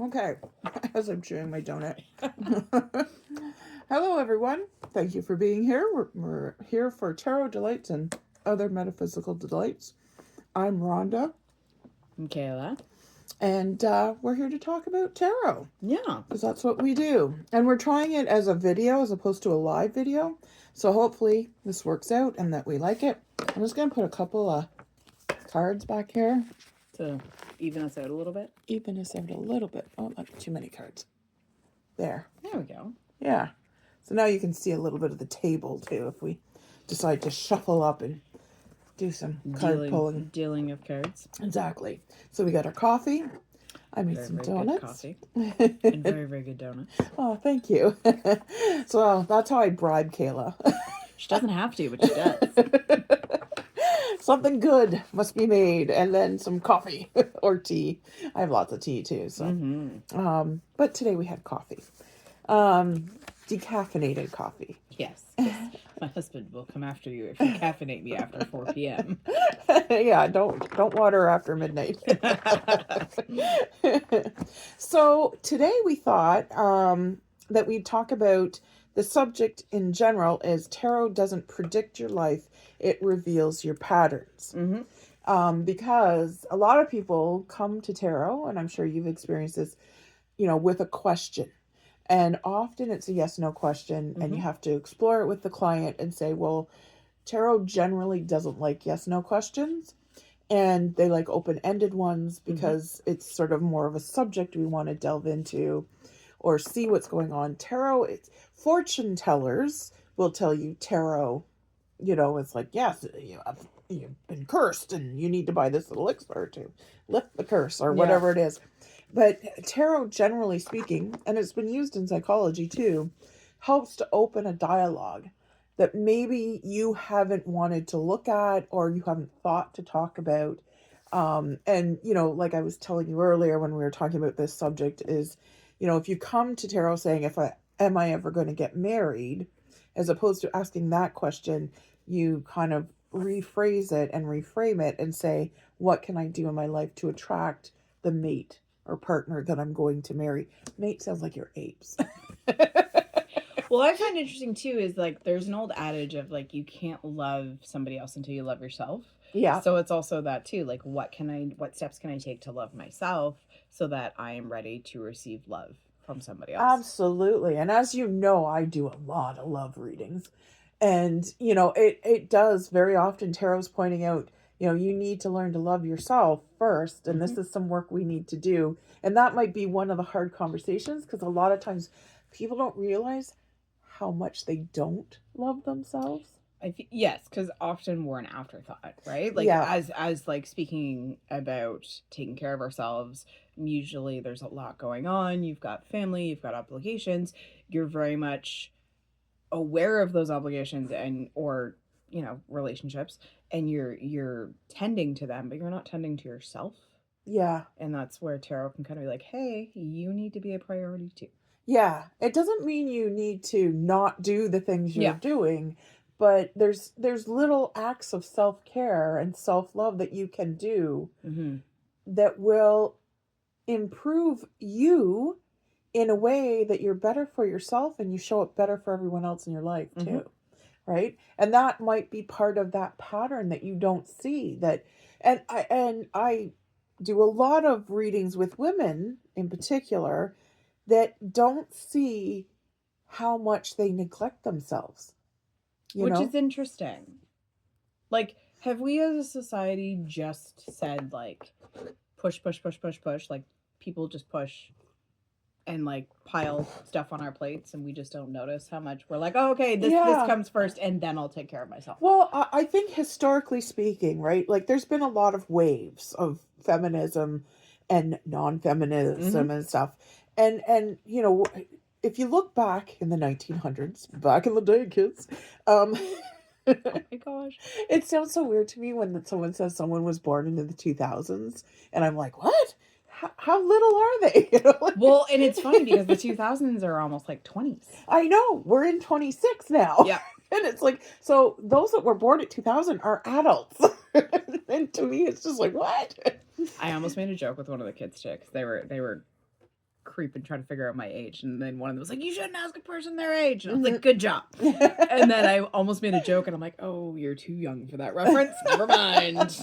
Okay, as I'm chewing my donut. Hello, everyone. Thank you for being here. We're here for Tarot Delights and other metaphysical delights. I'm Rhonda, Michaela. and we're here to talk about tarot Yeah. because that's what we do. And we're trying it as a video as opposed to a live video. So hopefully this works out and that we like it. I'm just going to put a couple of cards back here. To even us out a little bit. Even us out a little bit. Oh, not too many cards. There. There we go. Yeah. So now you can see a little bit of the table too if we decide to shuffle up and do some card pulling. Dealing of cards. Exactly. So we got our coffee. I made some donuts. Good coffee. And very, very good donuts. Oh, thank you. So that's how I bribe Kayla. She doesn't have to, but she does. Something good must be made, and then some coffee or tea. I have lots of tea too. So, but today we had coffee, decaffeinated coffee. Yes. My husband will come after you if you caffeinate me after 4 p.m. Yeah, don't water after midnight. So today we thought that we'd talk about the subject in general is tarot doesn't predict your life, it reveals your patterns. Because a lot of people come to tarot, and I'm sure you've experienced this, with a question. And often it's a yes/no question, and you have to explore it with the client and say, well, tarot generally doesn't like yes/no questions, and they like open-ended ones because it's sort of more of a subject we want to delve into or see what's going on. Tarot, fortune tellers will tell you tarot, it's like, yes, you've been cursed and you need to buy this elixir to lift the curse or whatever it is. But tarot, generally speaking, and it's been used in psychology too, helps to open a dialogue that maybe you haven't wanted to look at or you haven't thought to talk about. And, like I was telling you earlier when we were talking about this subject is, if you come to tarot saying, am I ever going to get married? As opposed to asking that question, you kind of rephrase it and reframe it and say, what can I do in my life to attract the mate or partner that I'm going to marry? Mate sounds like you're apes. Well, I find interesting too is like there's an old adage of like you can't love somebody else until you love yourself. Yeah. So it's also that too, like what steps can I take to love myself so that I am ready to receive love from somebody else? Absolutely. And as you know, I do a lot of love readings. And, it does very often, tarot's pointing out, you need to learn to love yourself first. And this is some work we need to do. And that might be one of the hard conversations because a lot of times people don't realize how much they don't love themselves. Yes, because often we're an afterthought, right? Like as like speaking about taking care of ourselves, usually there's a lot going on. You've got family, you've got obligations. You're very much aware of those obligations and or relationships, and you're tending to them, but you're not tending to yourself. Yeah. And that's where tarot can kind of be like, hey, you need to be a priority too. Yeah. It doesn't mean you need to not do the things you're doing, but there's little acts of self-care and self-love that you can do that will improve you in a way that you're better for yourself and you show up better for everyone else in your life too. Right? And that might be part of that pattern that you don't see that. And I do a lot of readings with women in particular that don't see how much they neglect themselves. Which is interesting. Like, have we as a society just said, like, push, like, people just push and, like, pile stuff on our plates and we just don't notice how much we're like, oh, okay, this comes first and then I'll take care of myself. Well, I think historically speaking, right, like, there's been a lot of waves of feminism and non-feminism and stuff. And if you look back in the 1900s, back in the day, kids, oh my gosh, it sounds so weird to me when someone says someone was born into the 2000s, and I'm like, what? How little are they? Well, and it's funny because the 2000s are almost like 20s. I know, we're in 26 now. Yeah. And it's like, so those that were born at 2000 are adults. And to me, it's just like, what? I almost made a joke with one of the kids too, because they were creep and try to figure out my age. And then one of them was like, you shouldn't ask a person their age. And I was like, good job. And then I almost made a joke and I'm like, oh, you're too young for that reference. Never mind.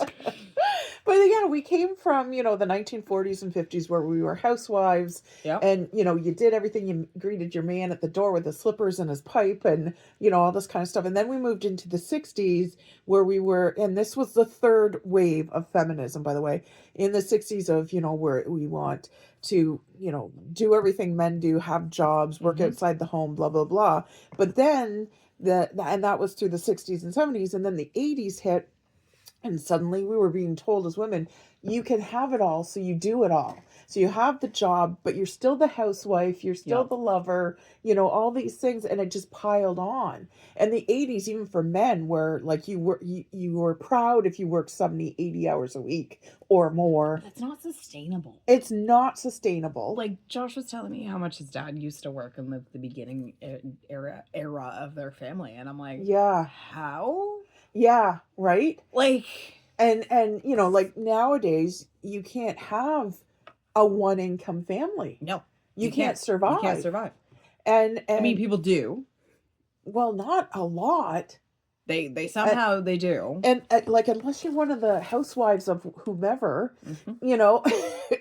But yeah, we came from, the 1940s and 50s where we were housewives. Yep. And, you did everything. You greeted your man at the door with his slippers and his pipe and, all this kind of stuff. And then we moved into the 60s where we were, and this was the third wave of feminism, by the way, in the 60s of, where we want to, do everything men do, have jobs, work outside the home, blah, blah, blah. But then and that was through the 60s and 70s. And then the 80s hit. And suddenly we were being told as women, you can have it all, so you do it all. So you have the job, but you're still the housewife, you're still the lover, all these things, and it just piled on. And the 80s, even for men, were like you were proud if you worked 70, 80 hours a week or more. That's not sustainable. It's not sustainable. Like Josh was telling me how much his dad used to work and live the beginning era of their family, and I'm like, yeah, how? Yeah, right? Like, and like nowadays you can't have a one income family. No. You can't survive. You can't survive. And I mean, people do. Well, not a lot. They somehow they do. And like, unless you're one of the housewives of whomever,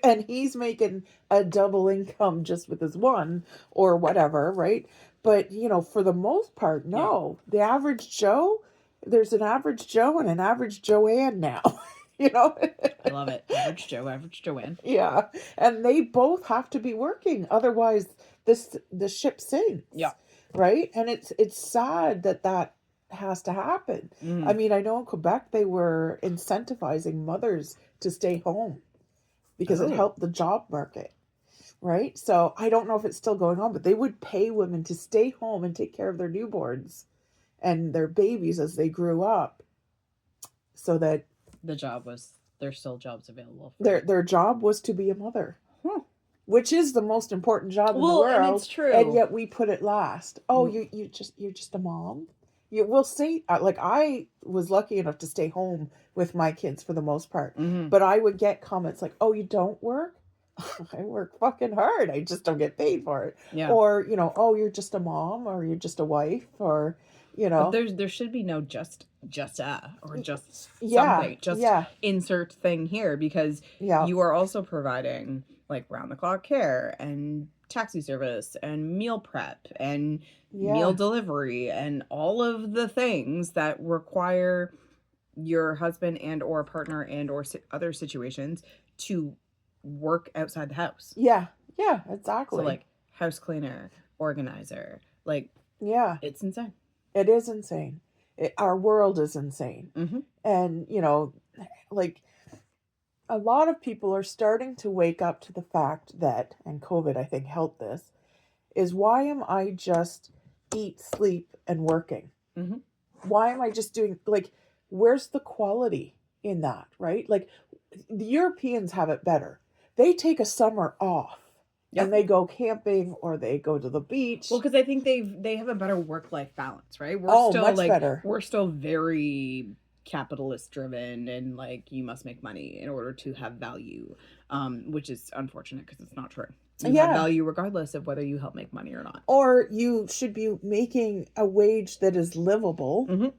and he's making a double income just with his one or whatever, right? But, for the most part, no. Yeah. The average Joe, there's an average Joe and an average Joanne now, I love it. Average Joe, average Joanne. Yeah. And they both have to be working. Otherwise, the ship sinks. Yeah. Right? And it's sad that has to happen. I mean, I know in Quebec they were incentivizing mothers to stay home because it helped the job market. Right? So I don't know if it's still going on, but they would pay women to stay home and take care of their newborns and their babies as they grew up, so that there's still jobs available. Their job was to be a mother, which is the most important job in the world. And it's true. And yet we put it last. Oh, you're just a mom. We'll say, like, I was lucky enough to stay home with my kids for the most part, but I would get comments like, "Oh, you don't work." I work fucking hard. I just don't get paid for it. Yeah. Or, oh, you're just a mom, or you're just a wife, or, But there should be no just or just something. Just insert thing here, because you are also providing like round the clock care and taxi service and meal prep and meal delivery and all of the things that require your husband and or partner and or other situations to work outside the house. Yeah, exactly. So like house cleaner, organizer, like it's insane. It is insane. Our world is insane. And like a lot of people are starting to wake up to the fact that, and COVID I think helped this, is why am I just eat, sleep, and working? Why am I just doing, like, where's the quality in that, right? Like, the Europeans have it better. They take a summer off and they go camping or they go to the beach. Well, because I think they have a better work-life balance, right? We're still much better. We're still very capitalist driven and like you must make money in order to have value, which is unfortunate because it's not true. You have value regardless of whether you help make money or not. Or you should be making a wage that is livable,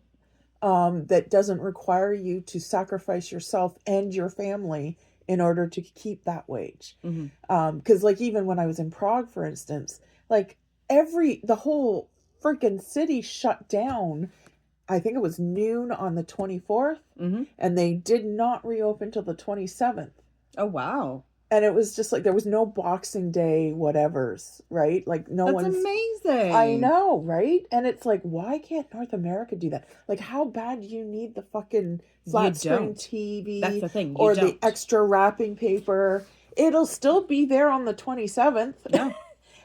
that doesn't require you to sacrifice yourself and your family in order to keep that wage. Because like even when I was in Prague, for instance, like the whole freaking city shut down. I think it was noon on the 24th, and they did not reopen till the 27th. Oh, wow. And it was just like, there was no Boxing Day whatevers, right? Like That's amazing. I know, right? And it's like, why can't North America do that? Like, how bad do you need the fucking flat screen TV? That's the thing. Or the extra wrapping paper? It'll still be there on the 27th. Yeah.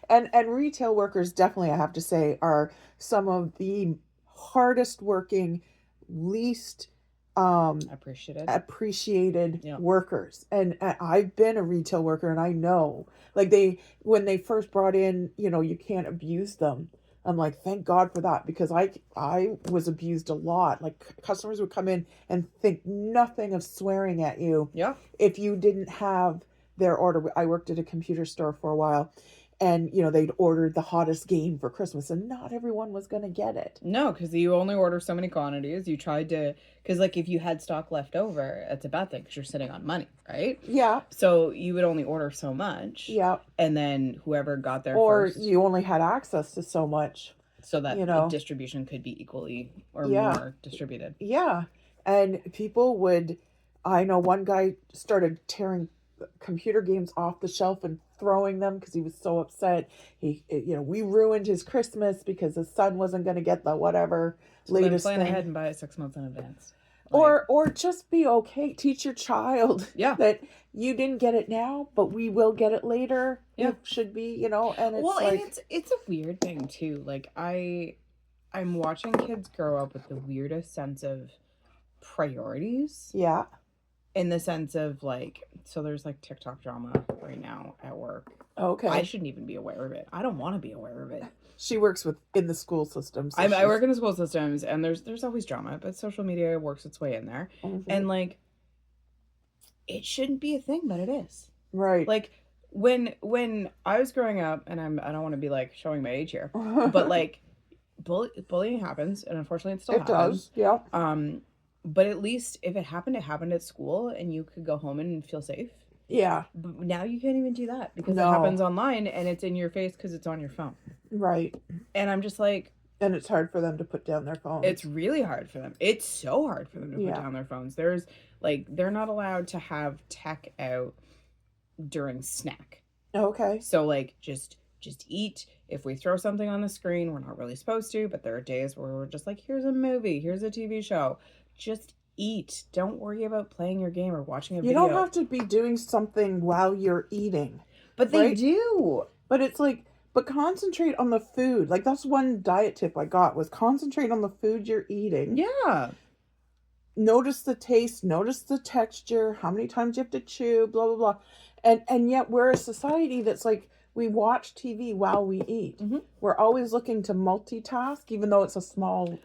And retail workers definitely, I have to say, are some of the hardest working, least appreciated workers. And I've been a retail worker and I know, like, when they first brought in, you can't abuse them. I'm like, thank God for that, because I was abused a lot. Like, customers would come in and think nothing of swearing at you if you didn't have their order. I worked at a computer store for a while, and they'd ordered the hottest game for Christmas, and not everyone was going to get it. No, because you only order so many quantities. You tried to, because like if you had stock left over, it's a bad thing because you're sitting on money, right? Yeah. So you would only order so much. Yeah. And then whoever got there or first. you only had access to so much. So that the distribution could be equally or more distributed. Yeah. And people would, I know one guy started tearing computer games off the shelf and throwing them because he was so upset. We ruined his Christmas because his son wasn't going to get the whatever latest plan thing. ahead and buy it 6 months in advance. Or just be okay. Teach your child that you didn't get it now, but we will get it later. Yeah, it should be, and it's and it's a weird thing too. Like I'm watching kids grow up with the weirdest sense of priorities. Yeah. In the sense of like, so there's like TikTok drama right now at work. Okay. I shouldn't even be aware of it. I don't want to be aware of it. She works in the school system. So I work in the school systems, and there's always drama, but social media works its way in there. Mm-hmm. And like, it shouldn't be a thing, but it is. Right. Like when I was growing up, and I don't want to be like showing my age here, but like bullying happens, and unfortunately it still happens. It does. Yeah. But at least if it happened at school, and you could go home and feel safe. Yeah. But now you can't even do that because it happens online, and it's in your face because it's on your phone. Right. And I'm just like... And it's hard for them to put down their phones. It's really hard for them. It's so hard for them to put down their phones. There's, like, they're not allowed to have tech out during snack. Okay. So, like, just eat. If we throw something on the screen, we're not really supposed to, but there are days where we're just like, here's a movie, here's a TV show. Just eat. Don't worry about playing your game or watching a video. You don't have to be doing something while you're eating. But they do. But it's like, but concentrate on the food. Like, that's one diet tip I got, was concentrate on the food you're eating. Yeah. Notice the taste, notice the texture, how many times you have to chew, blah, blah, blah. And yet we're a society that's like, we watch TV while we eat. Mm-hmm. We're always looking to multitask, even though it's a small,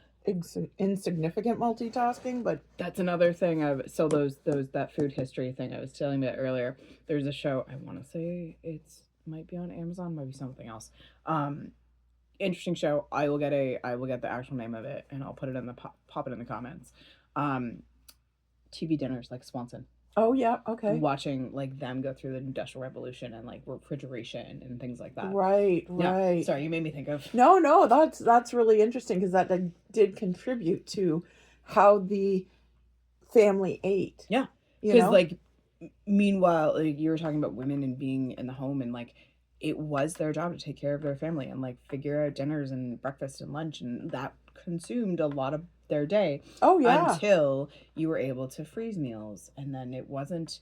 insignificant multitasking. But that's another thing so that food history thing I was telling you about earlier. There's a show, I want to say might be on Amazon, might be something else. Interesting show. I will get the actual name of it, and I'll put it in pop it in the comments. TV dinners like Swanson. Oh yeah, okay. Watching like them go through the Industrial Revolution and like refrigeration and things like that. Right. Yeah. Sorry, you made me think of. No, that's really interesting because that did contribute to how the family ate. Yeah, because like, meanwhile, like, you were talking about women and being in the home, and like it was their job to take care of their family and like figure out dinners and breakfast and lunch, and that consumed a lot of their day. Oh yeah. Until you were able to freeze meals, and then it wasn't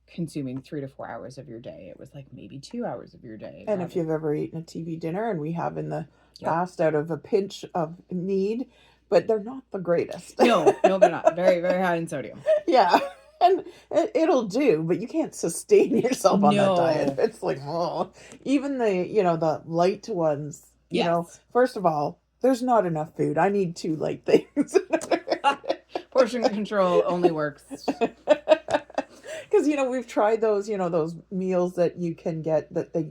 consuming 3 to 4 hours of your day. It was like maybe 2 hours of your day. And if you've ever eaten a TV dinner, and we have in the past out of a pinch of need, but they're not the greatest. No, they're not. Very, very high in sodium. Yeah. And it'll do, but you can't sustain yourself on that diet. It's like, oh, even the light ones, first of all, there's not enough food. I need 2 light things. Portion control only works. Because, we've tried those, those meals that you can get that they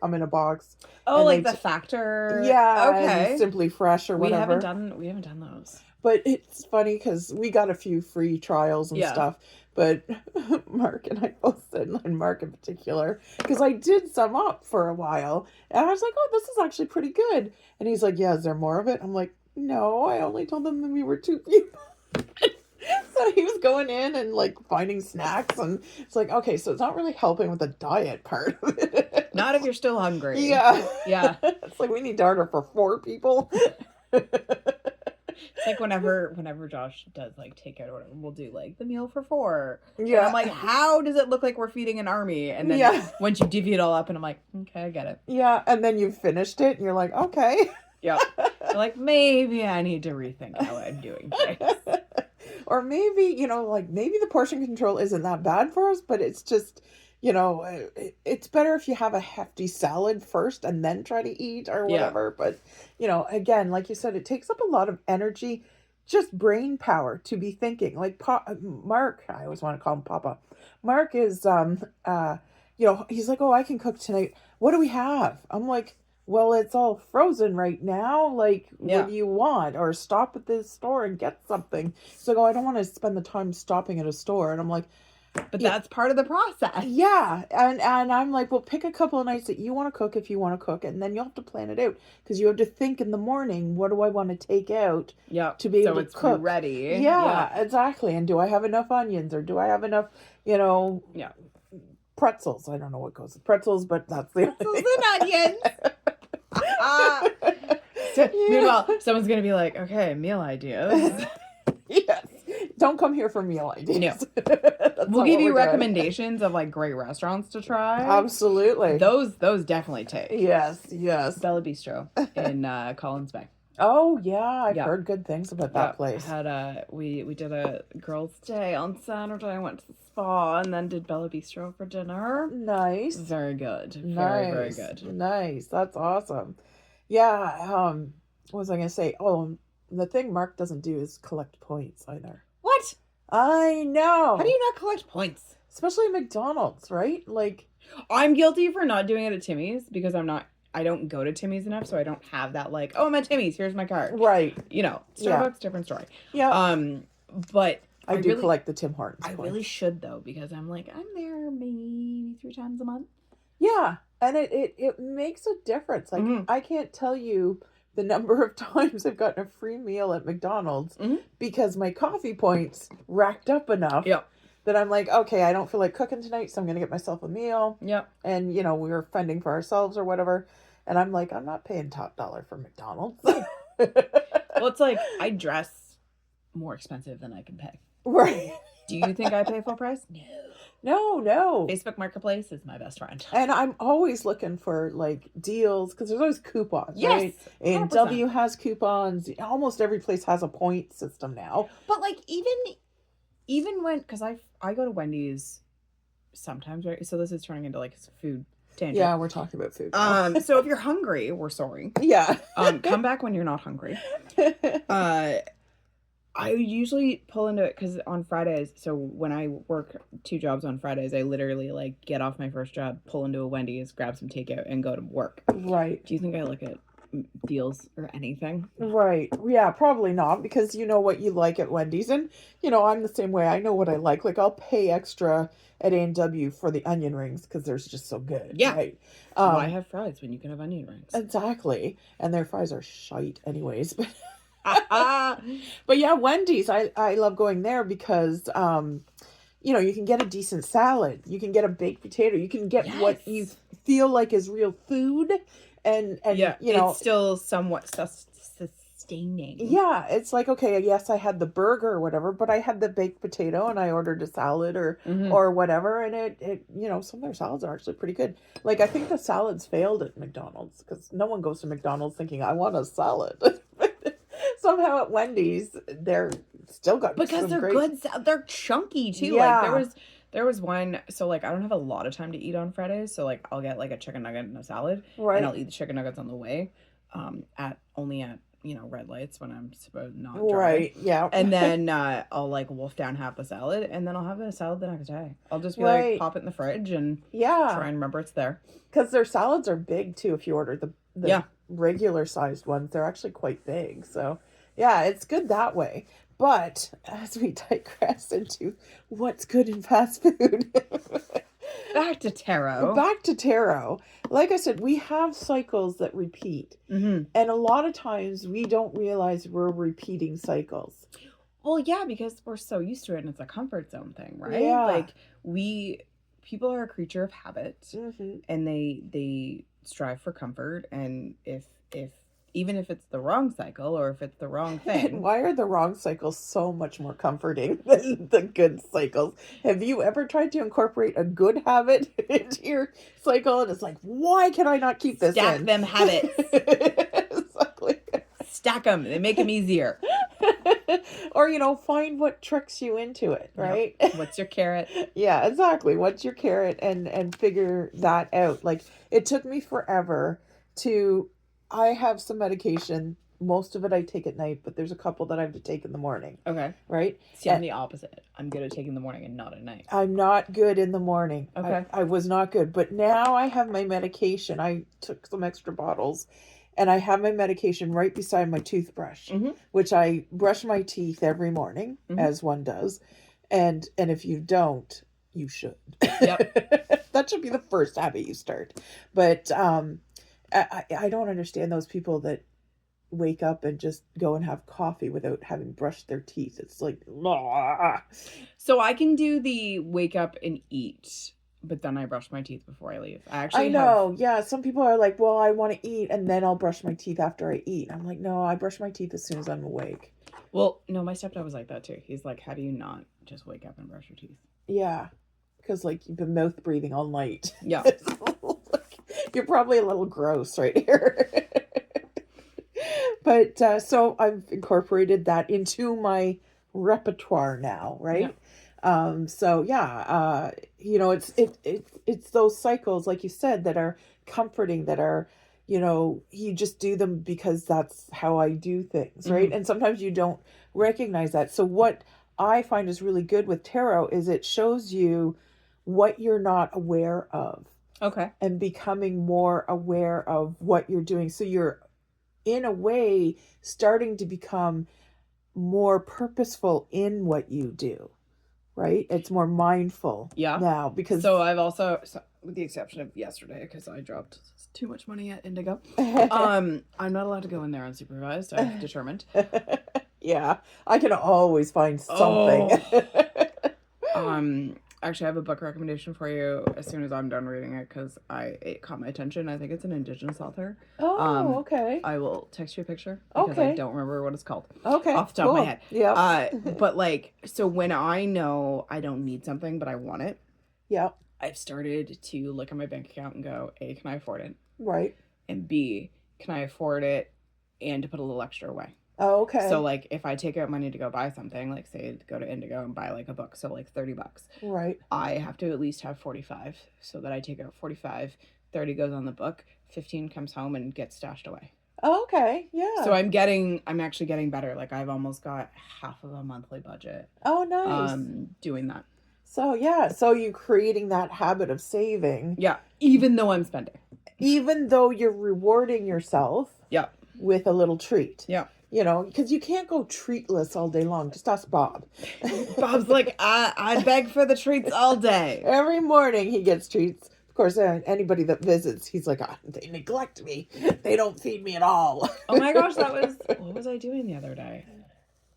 come in a box. Oh, like the Factor? Yeah. Okay. Simply Fresh or whatever. We haven't done those. But it's funny because we got a few free trials and stuff. But Mark and I both said, and Mark in particular, because I did some up for a while. And I was like, oh, this is actually pretty good. And he's like, yeah, is there more of it? I'm like, no, I only told them that we were 2 people. So he was going in and like finding snacks. And it's like, okay, so it's not really helping with the diet part of it. Not if you're still hungry. Yeah. Yeah. It's like, we need to order for 4 people. It's like whenever Josh does like takeout order, we'll do like the meal for 4. Yeah. And I'm like, how does it look like we're feeding an army? And then once you divvy it all up, and I'm like, okay, I get it. Yeah. And then you've finished it and you're like, okay. Yeah. Like, maybe I need to rethink how I'm doing things. Or maybe, maybe the portion control isn't that bad for us, but it's just, it's better if you have a hefty salad first and then try to eat or whatever. Yeah. But, again, like you said, it takes up a lot of energy, just brain power to be thinking. Like Mark, I always want to call him Papa. Mark is, he's like, oh, I can cook tonight. What do we have? I'm like, well, it's all frozen right now. Like, what do you want? Or stop at this store and get something. So I go, I don't want to spend the time stopping at a store. And I'm like, but that's part of the process. Yeah. And I'm like, well, pick a couple of nights that you want to cook if you want to cook it. And then you'll have to plan it out because you have to think in the morning, what do I want to take out to be able to cook? Ready. Yeah, exactly. And do I have enough onions or do I have enough, pretzels? I don't know what goes with pretzels, but that's the pretzels and onions. Meanwhile, someone's going to be like, okay, meal ideas. Yes. Don't come here for meal ideas. No. We'll give you recommendations of like great restaurants to try. Absolutely. Those definitely take. Yes. Bella Bistro in Collins Bay. Oh yeah, I've heard good things about that place. We did a girls' day on Saturday. I went to the spa and then did Bella Bistro for dinner. Nice. Very good. Nice. Very good. Nice. That's awesome. Yeah. What was I gonna say? Oh, the thing Mark doesn't do is collect points either. What? I know. How do you not collect points? Especially at McDonald's, right? Like, I'm guilty for not doing it at Timmy's because I don't go to Timmy's enough, so I don't have that like, oh, I'm at Timmy's, here's my card. Right. Starbucks, different story. Yeah. But I do collect the Tim Hortons points. I really should though, because I'm like, I'm there maybe 3 times a month. Yeah. And it makes a difference. Like, I can't tell you the number of times I've gotten a free meal at McDonald's because my coffee points racked up enough that I'm like, okay, I don't feel like cooking tonight, so I'm going to get myself a meal. Yep. And, we were fending for ourselves or whatever. And I'm like, I'm not paying top dollar for McDonald's. Well, it's like, I dress more expensive than I can pay. Right. Do you think I pay full price? No. Facebook Marketplace is my best friend. And I'm always looking for like deals because there's always coupons, right? And 100%. W has coupons. Almost every place has a point system now. But like even when, because I go to Wendy's sometimes, right? So this is turning into like food tangent. Yeah, we're talking about food. So if you're hungry, we're sorry. Yeah. Come back when you're not hungry. I usually pull into it because on Fridays, so when I work 2 jobs on Fridays, I literally like get off my first job, pull into a Wendy's, grab some takeout, and go to work. Right. Do you think I look at deals or anything? Right. Yeah, probably not, because you know what you like at Wendy's, and I'm the same way. I know what I like. Like, I'll pay extra at A&W for the onion rings because they're just so good. Yeah. Right. Why have fries when you can have onion rings? Exactly. And their fries are shite anyways, but but yeah, Wendy's, I love going there because you can get a decent salad, you can get a baked potato, you can get what you feel like is real food, and it's still somewhat sustaining. Yeah, it's like, okay, yes, I had the burger or whatever, but I had the baked potato and I ordered a salad or whatever, and it some of their salads are actually pretty good. Like, I think the salads failed at McDonald's because no one goes to McDonald's thinking I want a salad. Somehow at Wendy's, they're still got because they're good. They're chunky too. Yeah. Like there was one. So like I don't have a lot of time to eat on Fridays. So like I'll get like a chicken nugget and a salad, and I'll eat the chicken nuggets on the way. At red lights when I'm supposed not drive. Right. Yeah. And then I'll like wolf down half the salad, and then I'll have a salad the next day. I'll just be like pop it in the fridge and try and remember it's there. Because their salads are big too. If you order the regular sized ones, they're actually quite big. So. Yeah, it's good that way. But as we digress into what's good in fast food. Back to tarot. Like I said, we have cycles that repeat. Mm-hmm. And a lot of times we don't realize we're repeating cycles. Well, yeah, because we're so used to it and it's a comfort zone thing, right? Yeah. Like people are a creature of habit, and they strive for comfort, and if even if it's the wrong cycle or if it's the wrong thing. And why are the wrong cycles so much more comforting than the good cycles? Have you ever tried to incorporate a good habit into your cycle? And it's like, why can I not keep this Stack in? them habits. Exactly. Stack them. They make them easier. Or, find what tricks you into it, right? Yep. What's your carrot? Yeah, exactly. What's your carrot? And figure that out. Like, it took me forever I have some medication most of it I take at night, but there's a couple that I have to take in the morning. Okay. Right? See, I'm the opposite. I'm good at taking in the morning and not at night. I'm not good in the morning. Okay. I was not good. But now I have my medication. I took some extra bottles. And I have my medication right beside my toothbrush, which I brush my teeth every morning, as one does. And if you don't, you should. Yep. That should be the first habit you start. But I don't understand those people that wake up and just go and have coffee without having brushed their teeth. It's like, blah. So I can do the wake up and eat, but then I brush my teeth before I leave. I know. Yeah. Some people are like, well, I want to eat and then I'll brush my teeth after I eat. I'm like, no, I brush my teeth as soon as I'm awake. Well, no, my stepdad was like that too. He's like, how do you not just wake up and brush your teeth? Yeah. Because like you've been mouth breathing all night. Yeah. You're probably a little gross right here. But so I've incorporated that into my repertoire now, right? Yeah. So yeah, it's those cycles, like you said, that are comforting, that are, you just do them because that's how I do things, right? And sometimes you don't recognize that. So what I find is really good with tarot is it shows you what you're not aware of. Okay. And becoming more aware of what you're doing. So you're, in a way, starting to become more purposeful in what you do, right? It's more mindful now because... So I've also, with the exception of yesterday, because I dropped too much money at Indigo, I'm not allowed to go in there unsupervised, I've determined. Yeah, I can always find something. Actually, I have a book recommendation for you as soon as I'm done reading it because it caught my attention. I think it's an Indigenous author. Oh, okay. I will text you a picture because I don't remember what it's called. Okay, off the top of my head. Yeah. But like, so when I know I don't need something but I want it, I've started to look at my bank account and go, A, can I afford it? Right. And B, can I afford it and to put a little extra away? Oh, okay. So like if I take out money to go buy something, like say go to Indigo and buy like a book, so like $30. Right. I have to at least have 45 so that I take out 45, 30 goes on the book, 15 comes home and gets stashed away. Oh, okay. Yeah. So I'm actually getting better. Like I've almost got half of a monthly budget. Oh, nice. Doing that. So yeah, so you're creating that habit of saving. Yeah, even though I'm spending. Even though you're rewarding yourself. Yeah. With a little treat. Yeah. Because you can't go treatless all day long. Just ask Bob. Bob's like, I beg for the treats all day. Every morning he gets treats. Of course, anybody that visits, he's like, they neglect me. They don't feed me at all. Oh my gosh, what was I doing the other day?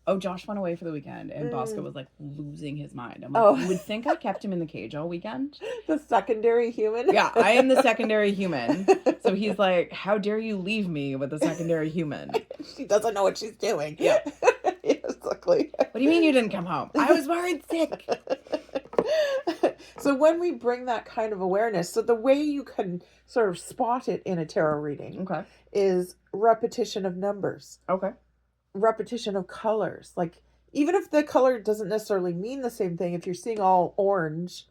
Oh, Josh went away for the weekend, and Bosco was like losing his mind. I'm like, you would think I kept him in the cage all weekend? The secondary human? Yeah, I am the secondary human. So he's like, how dare you leave me with the secondary human? She doesn't know what she's doing. Yeah. Exactly. What do you mean you didn't come home? I was worried sick. So when we bring that kind of awareness, so the way you can sort of spot it in a tarot reading is repetition of numbers. Okay. Repetition of colors. Like, even if the color doesn't necessarily mean the same thing, if you're seeing all orange,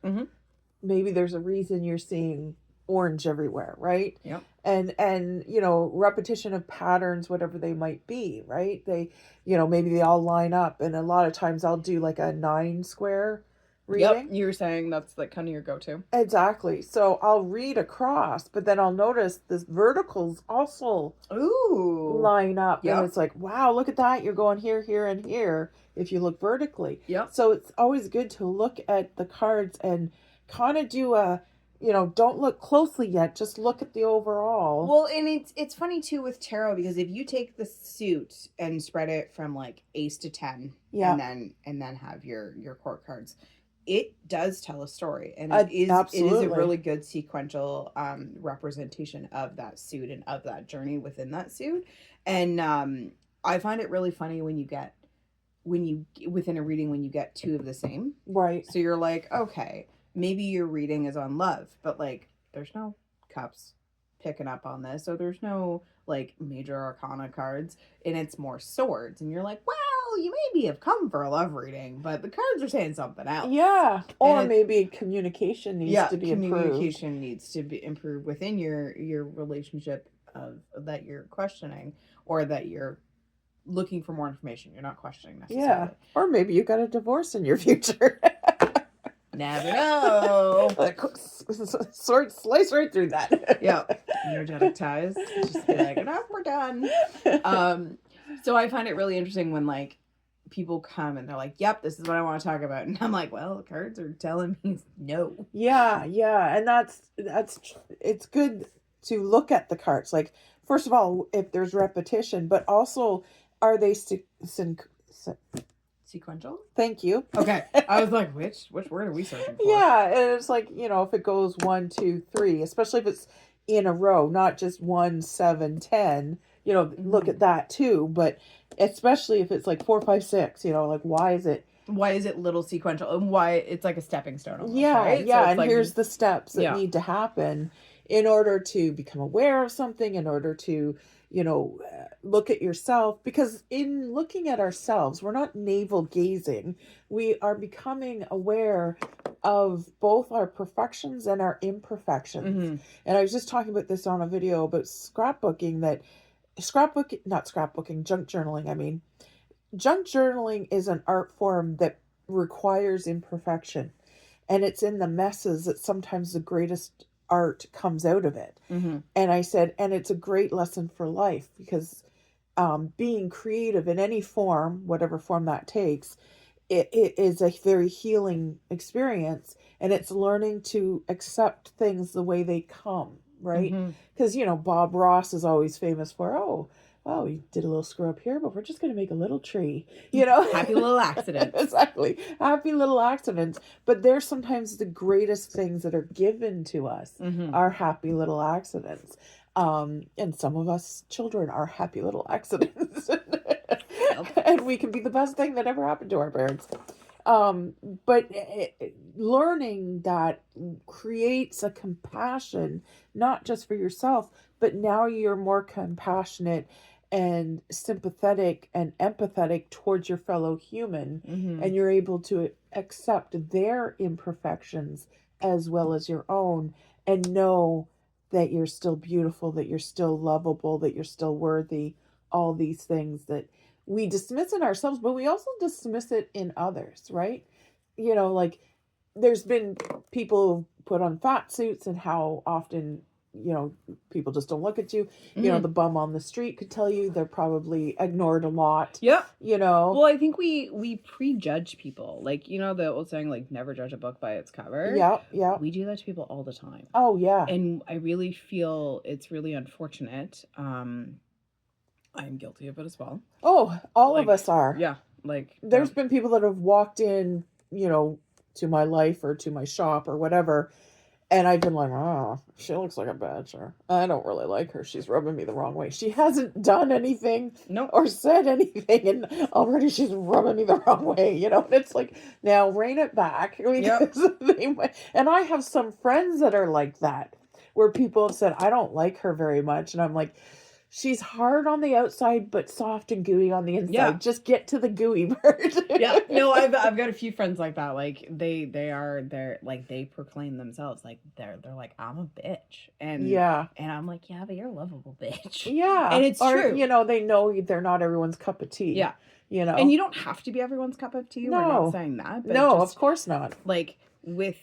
maybe there's a reason you're seeing orange everywhere, right? Yep. And repetition of patterns, whatever they might be, right? They, maybe they all line up, and a lot of times I'll do like a 9 square reading. Yep, you were saying that's like kind of your go-to. Exactly. So I'll read across, but then I'll notice this verticals also line up. Yep. And it's like, wow, look at that. You're going here, here, and here if you look vertically. Yep. So it's always good to look at the cards and kind of do a, don't look closely yet. Just look at the overall. Well, and it's funny too with tarot because if you take the suit and spread it from like ace to 10 and then have your court cards, it does tell a story, and it is a really good sequential representation of that suit and of that journey within that suit. And I find it really funny when you get within a reading when you get 2 of the same. Right. So you're like, okay, maybe your reading is on love, but like there's no cups picking up on this, so there's no like major arcana cards, and it's more swords, and you're like, well, you maybe have come for a love reading, but the cards are saying something else. Yeah. Or maybe communication needs to be improved. Communication needs to be improved within your relationship of that you're questioning or that you're looking for more information. You're not questioning necessarily. Yeah. Or maybe you got a divorce in your future. Never know. Like, sword slice right through that. Yeah. Energetic ties. Just be like, enough, we're done. So I find it really interesting when like people come and they're like, yep, this is what I want to talk about. And I'm like, well, the cards are telling me no. Yeah. And that's it's good to look at the cards. Like, first of all, if there's repetition, but also, are they Sequential? Thank you. Okay. I was like, which word are we searching for? Yeah, and it's like, if it goes 1, 2, 3, especially if it's in a row, not just 1, 7, 10, look at that too. But especially if it's like 4, 5, 6, like why is it little sequential, and why it's like a stepping stone almost, yeah, right? yeah, So and like, here's the steps that need to happen in order to become aware of something, in order to look at yourself, because in looking at ourselves, we're not navel gazing. We are becoming aware of both our perfections and our imperfections. And I was just talking about this on a video about scrapbooking, not scrapbooking, junk journaling. I mean, junk journaling is an art form that requires imperfection, and it's in the messes that sometimes the greatest art comes out of it. And I said, and it's a great lesson for life, because being creative in any form, whatever form that takes, it is a very healing experience, and it's learning to accept things the way they come, right? Because Bob Ross is always famous for, oh, you did a little screw up here, but we're just going to make a little tree, happy little accidents. Exactly, happy little accidents. But they're sometimes the greatest things that are given to us are happy little accidents. And some of us children are happy little accidents. And we can be the best thing that ever happened to our parents. But learning that creates a compassion, not just for yourself, but now you're more compassionate and sympathetic and empathetic towards your fellow human, and you're able to accept their imperfections as well as your own, and know that you're still beautiful, that you're still lovable, that you're still worthy, all these things that we dismiss in ourselves, but we also dismiss it in others, right? Like, there's been people who put on fat suits, and how often people just don't look at you. The bum on the street could tell you they're probably ignored a lot. Well, I think we prejudge people, like, the old saying, like, never judge a book by its cover. Yeah, we do that to people all the time. Oh yeah. And I really feel it's really unfortunate. I'm guilty of it as well. Oh, all of us are. Yeah, like, there's been people that have walked in to my life or to my shop or whatever, and I've been like, oh, she looks like a bachelor. I don't really like her. She's rubbing me the wrong way. She hasn't done anything or said anything, and already she's rubbing me the wrong way, And it's like, now rein it back. And I have some friends that are like that, where people have said, I don't like her very much. And I'm like, she's hard on the outside, but soft and gooey on the inside. Yeah. Just get to the gooey part. Yeah. No, I've got a few friends like that. Like, they're like, they proclaim themselves like they're like, I'm a bitch. And and I'm like, yeah, but you're a lovable bitch. Yeah. And it's true. They know they're not everyone's cup of tea. Yeah. And you don't have to be everyone's cup of tea. No. We're not saying that. But no, of course not. Like, with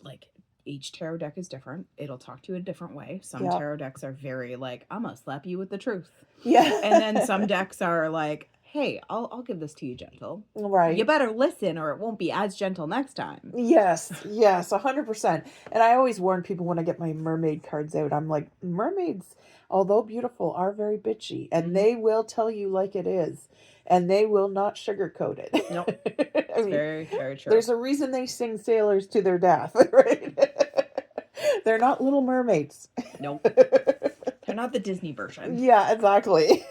like, each tarot deck is different. It'll talk to you a different way. Some tarot decks are very like, I'm gonna slap you with the truth. Yeah. And then some decks are like, hey, I'll give this to you gentle. Right. You better listen, or it won't be as gentle next time. Yes, 100%. And I always warn people when I get my mermaid cards out, I'm like, mermaids, although beautiful, are very bitchy, and they will tell you like it is. And they will not sugarcoat it. Nope. It's very, very true. There's a reason they sing sailors to their death, right? They're not Little Mermaids. Nope. They're not the Disney version. Yeah, exactly.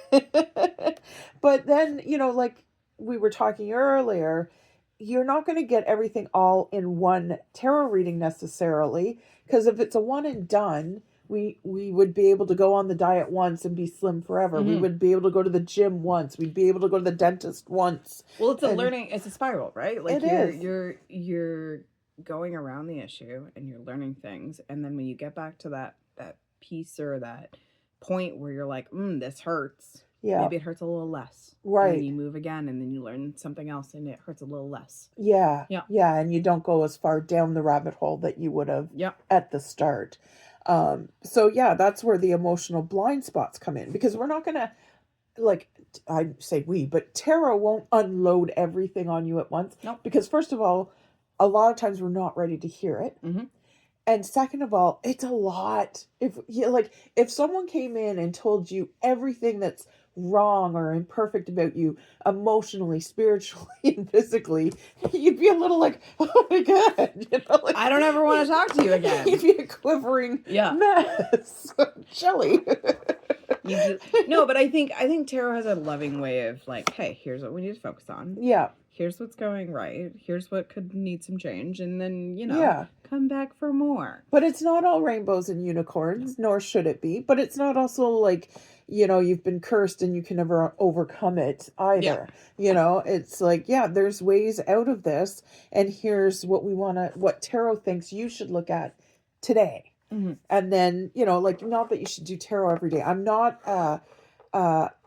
But then, like we were talking earlier, you're not going to get everything all in one tarot reading necessarily, because if it's a one and done, we would be able to go on the diet once and be slim forever. We would be able to go to the gym once. We'd be able to go to the dentist once. Well, it's it's a spiral, right? Like, you're going around the issue and you're learning things, and then when you get back to that piece or that point where you're like, this hurts. Yeah. Maybe it hurts a little less. Right. And then you move again, and then you learn something else, and it hurts a little less. Yeah. Yeah. Yeah. And you don't go as far down the rabbit hole that you would have at the start. So yeah, that's where the emotional blind spots come in, because we're not going to, like, I say we, but tarot won't unload everything on you at once. Nope. Because first of all, a lot of times we're not ready to hear it. Mm-hmm. And second of all, it's a lot. If someone came in and told you everything that's wrong or imperfect about you emotionally, spiritually, and physically, you'd be a little like, oh my God, like, I don't ever want to talk to you again. You'd be a quivering mess. Chilly. No, but I think tarot has a loving way of like, hey, here's what we need to focus on. Yeah. Here's what's going right. Here's what could need some change. And then, come back for more. But it's not all rainbows and unicorns, nor should it be. But it's not also like, you've been cursed and you can never overcome it either. Yeah. It's like, there's ways out of this. And here's what tarot thinks you should look at today. Mm-hmm. And then, not that you should do tarot every day. I'm not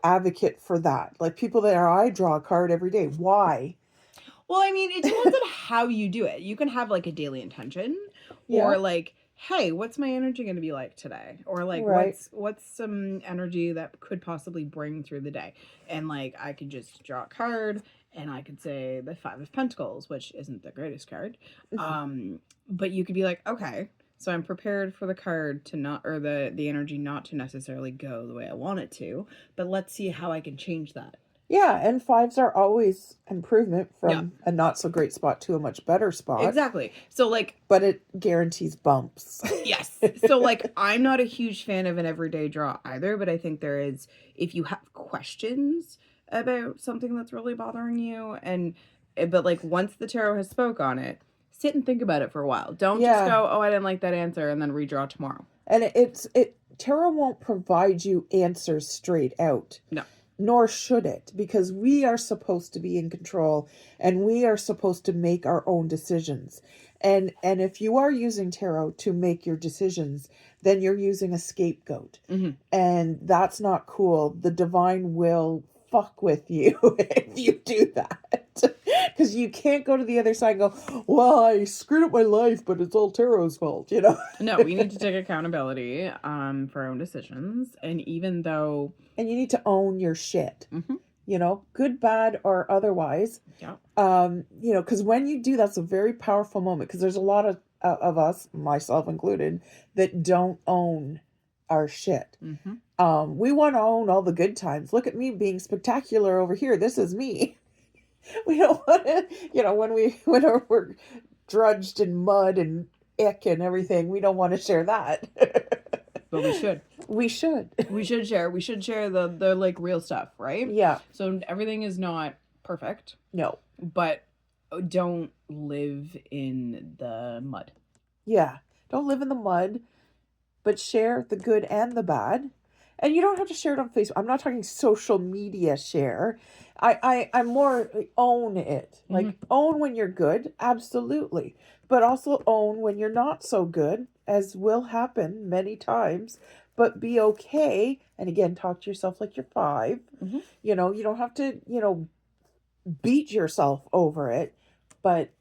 advocate for that. Like people that I draw a card every day. Why? Well, I mean, it depends on how you do it. You can have like a daily intention, or like, hey, what's my energy going to be like today? Or like, what's some energy that could possibly bring through the day? And like, I could just draw a card, and I could say the 5 of Pentacles, which isn't the greatest card. But you could be like, okay, so I'm prepared for the card to not, or the energy not to necessarily go the way I want it to, but let's see how I can change that. Yeah, and 5s are always improvement from a not so great spot to a much better spot. Exactly. So like, but it guarantees bumps. Yes. So like, I'm not a huge fan of an everyday draw either, but I think there is, if you have questions about something that's really bothering you, but like once the tarot has spoke on it, sit and think about it for a while. Don't just go, oh, I didn't like that answer, and then redraw tomorrow. And tarot won't provide you answers straight out. No. Nor should it, because we are supposed to be in control, and we are supposed to make our own decisions. And if you are using tarot to make your decisions, then you're using a scapegoat. Mm-hmm. And that's not cool. The divine will fuck with you if you do that. Because you can't go to the other side and go, well, I screwed up my life, but it's all tarot's fault, No, we need to take accountability for our own decisions. And even though... And you need to own your shit. Mm-hmm. Good, bad, or otherwise. Yeah. Because when you do, that's a very powerful moment. Because there's a lot of us, myself included, that don't own our shit. Mm-hmm. We want to own all the good times. Look at me being spectacular over here. This is me. We don't want to, when we're drudged in mud and ick and everything, we don't want to share that. But we should. We should. We should share. We should share the like real stuff, right? Yeah. So everything is not perfect. No. But don't live in the mud. Yeah. Don't live in the mud, but share the good and the bad. And you don't have to share it on Facebook. I'm not talking social media share. I'm more own it. Like own when you're good. Absolutely. But also own when you're not so good, as will happen many times. But be okay. And again, talk to yourself like you're 5. Mm-hmm. You don't have to, beat yourself over it. But,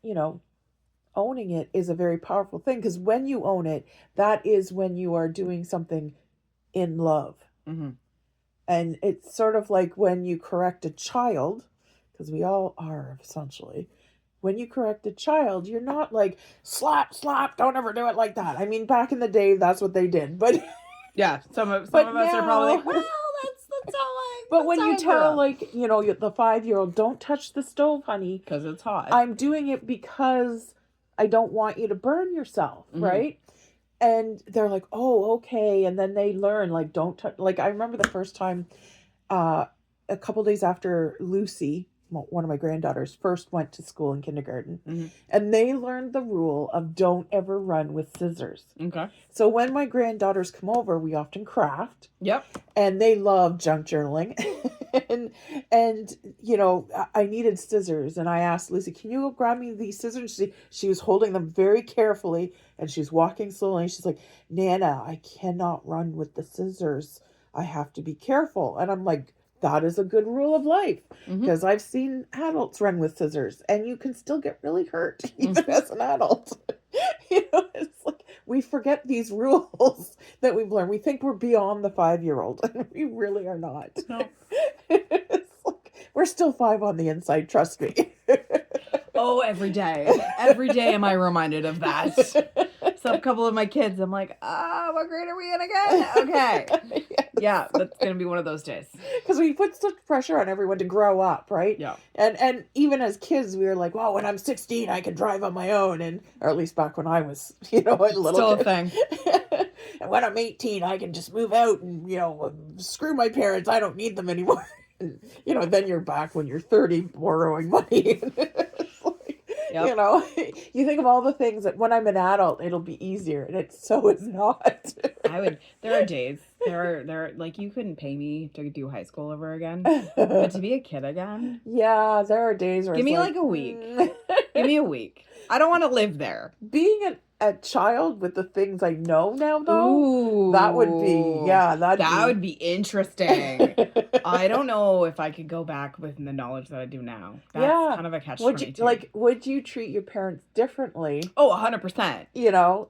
owning it is a very powerful thing. Because when you own it, that is when you are doing something in love. Mm-hmm. And it's sort of like when you correct a child, because we all are essentially. When you correct a child, you're not like, slap, don't ever do it like that. I mean, back in the day, that's what they did. But yeah, some of us are probably like, well, that's all But when you tell, like, the 5-year-old, don't touch the stove, honey. Because it's hot. I'm doing it because I don't want you to burn yourself, right? And they're like, oh, okay. And then they learn, like, don't touch. Like, I remember the first time, a couple days after Lucy, one of my granddaughters, first went to school in kindergarten. And they learned the rule of don't ever run with scissors. Okay. So when my granddaughters come over, we often craft. Yep. And they love junk journaling. and I needed scissors. And I asked Lucy, can you go grab me these scissors? She was holding them very carefully. And she's walking slowly. And she's like, Nana, I cannot run with the scissors. I have to be careful. And I'm like, that is a good rule of life, Mhm. because I've seen adults run with scissors and you can still get really hurt even as an adult. It's like we forget these rules that we've learned. We think we're beyond the 5-year-old, and we really are not. No. It's like we're still 5 on the inside, trust me. Oh, every day. Every day am I reminded of that. So a couple of my kids, I'm like, what grade are we in again? Okay. Yes. Yeah, that's going to be one of those days. Because we put such pressure on everyone to grow up, right? Yeah. And even as kids, we were like, well, when I'm 16, I can drive on my own. Or at least back when I was, a little Still kid. a thing. And when I'm 18, I can just move out and, screw my parents. I don't need them anymore. And, then you're back when you're 30 borrowing money. It's like, Yep. you think of all the things that when I'm an adult, it'll be easier. And it so is not. There are days, there are, like, you couldn't pay me to do high school over again. But to be a kid again. Yeah, there are days where give me like a week. Give me a week. I don't want to live there. Being a child with the things I know now, though, Ooh, that would be, that would be interesting. I don't know if I could go back with the knowledge that I do now. That's kind of a catch-22. Would you treat your parents differently? Oh, 100%.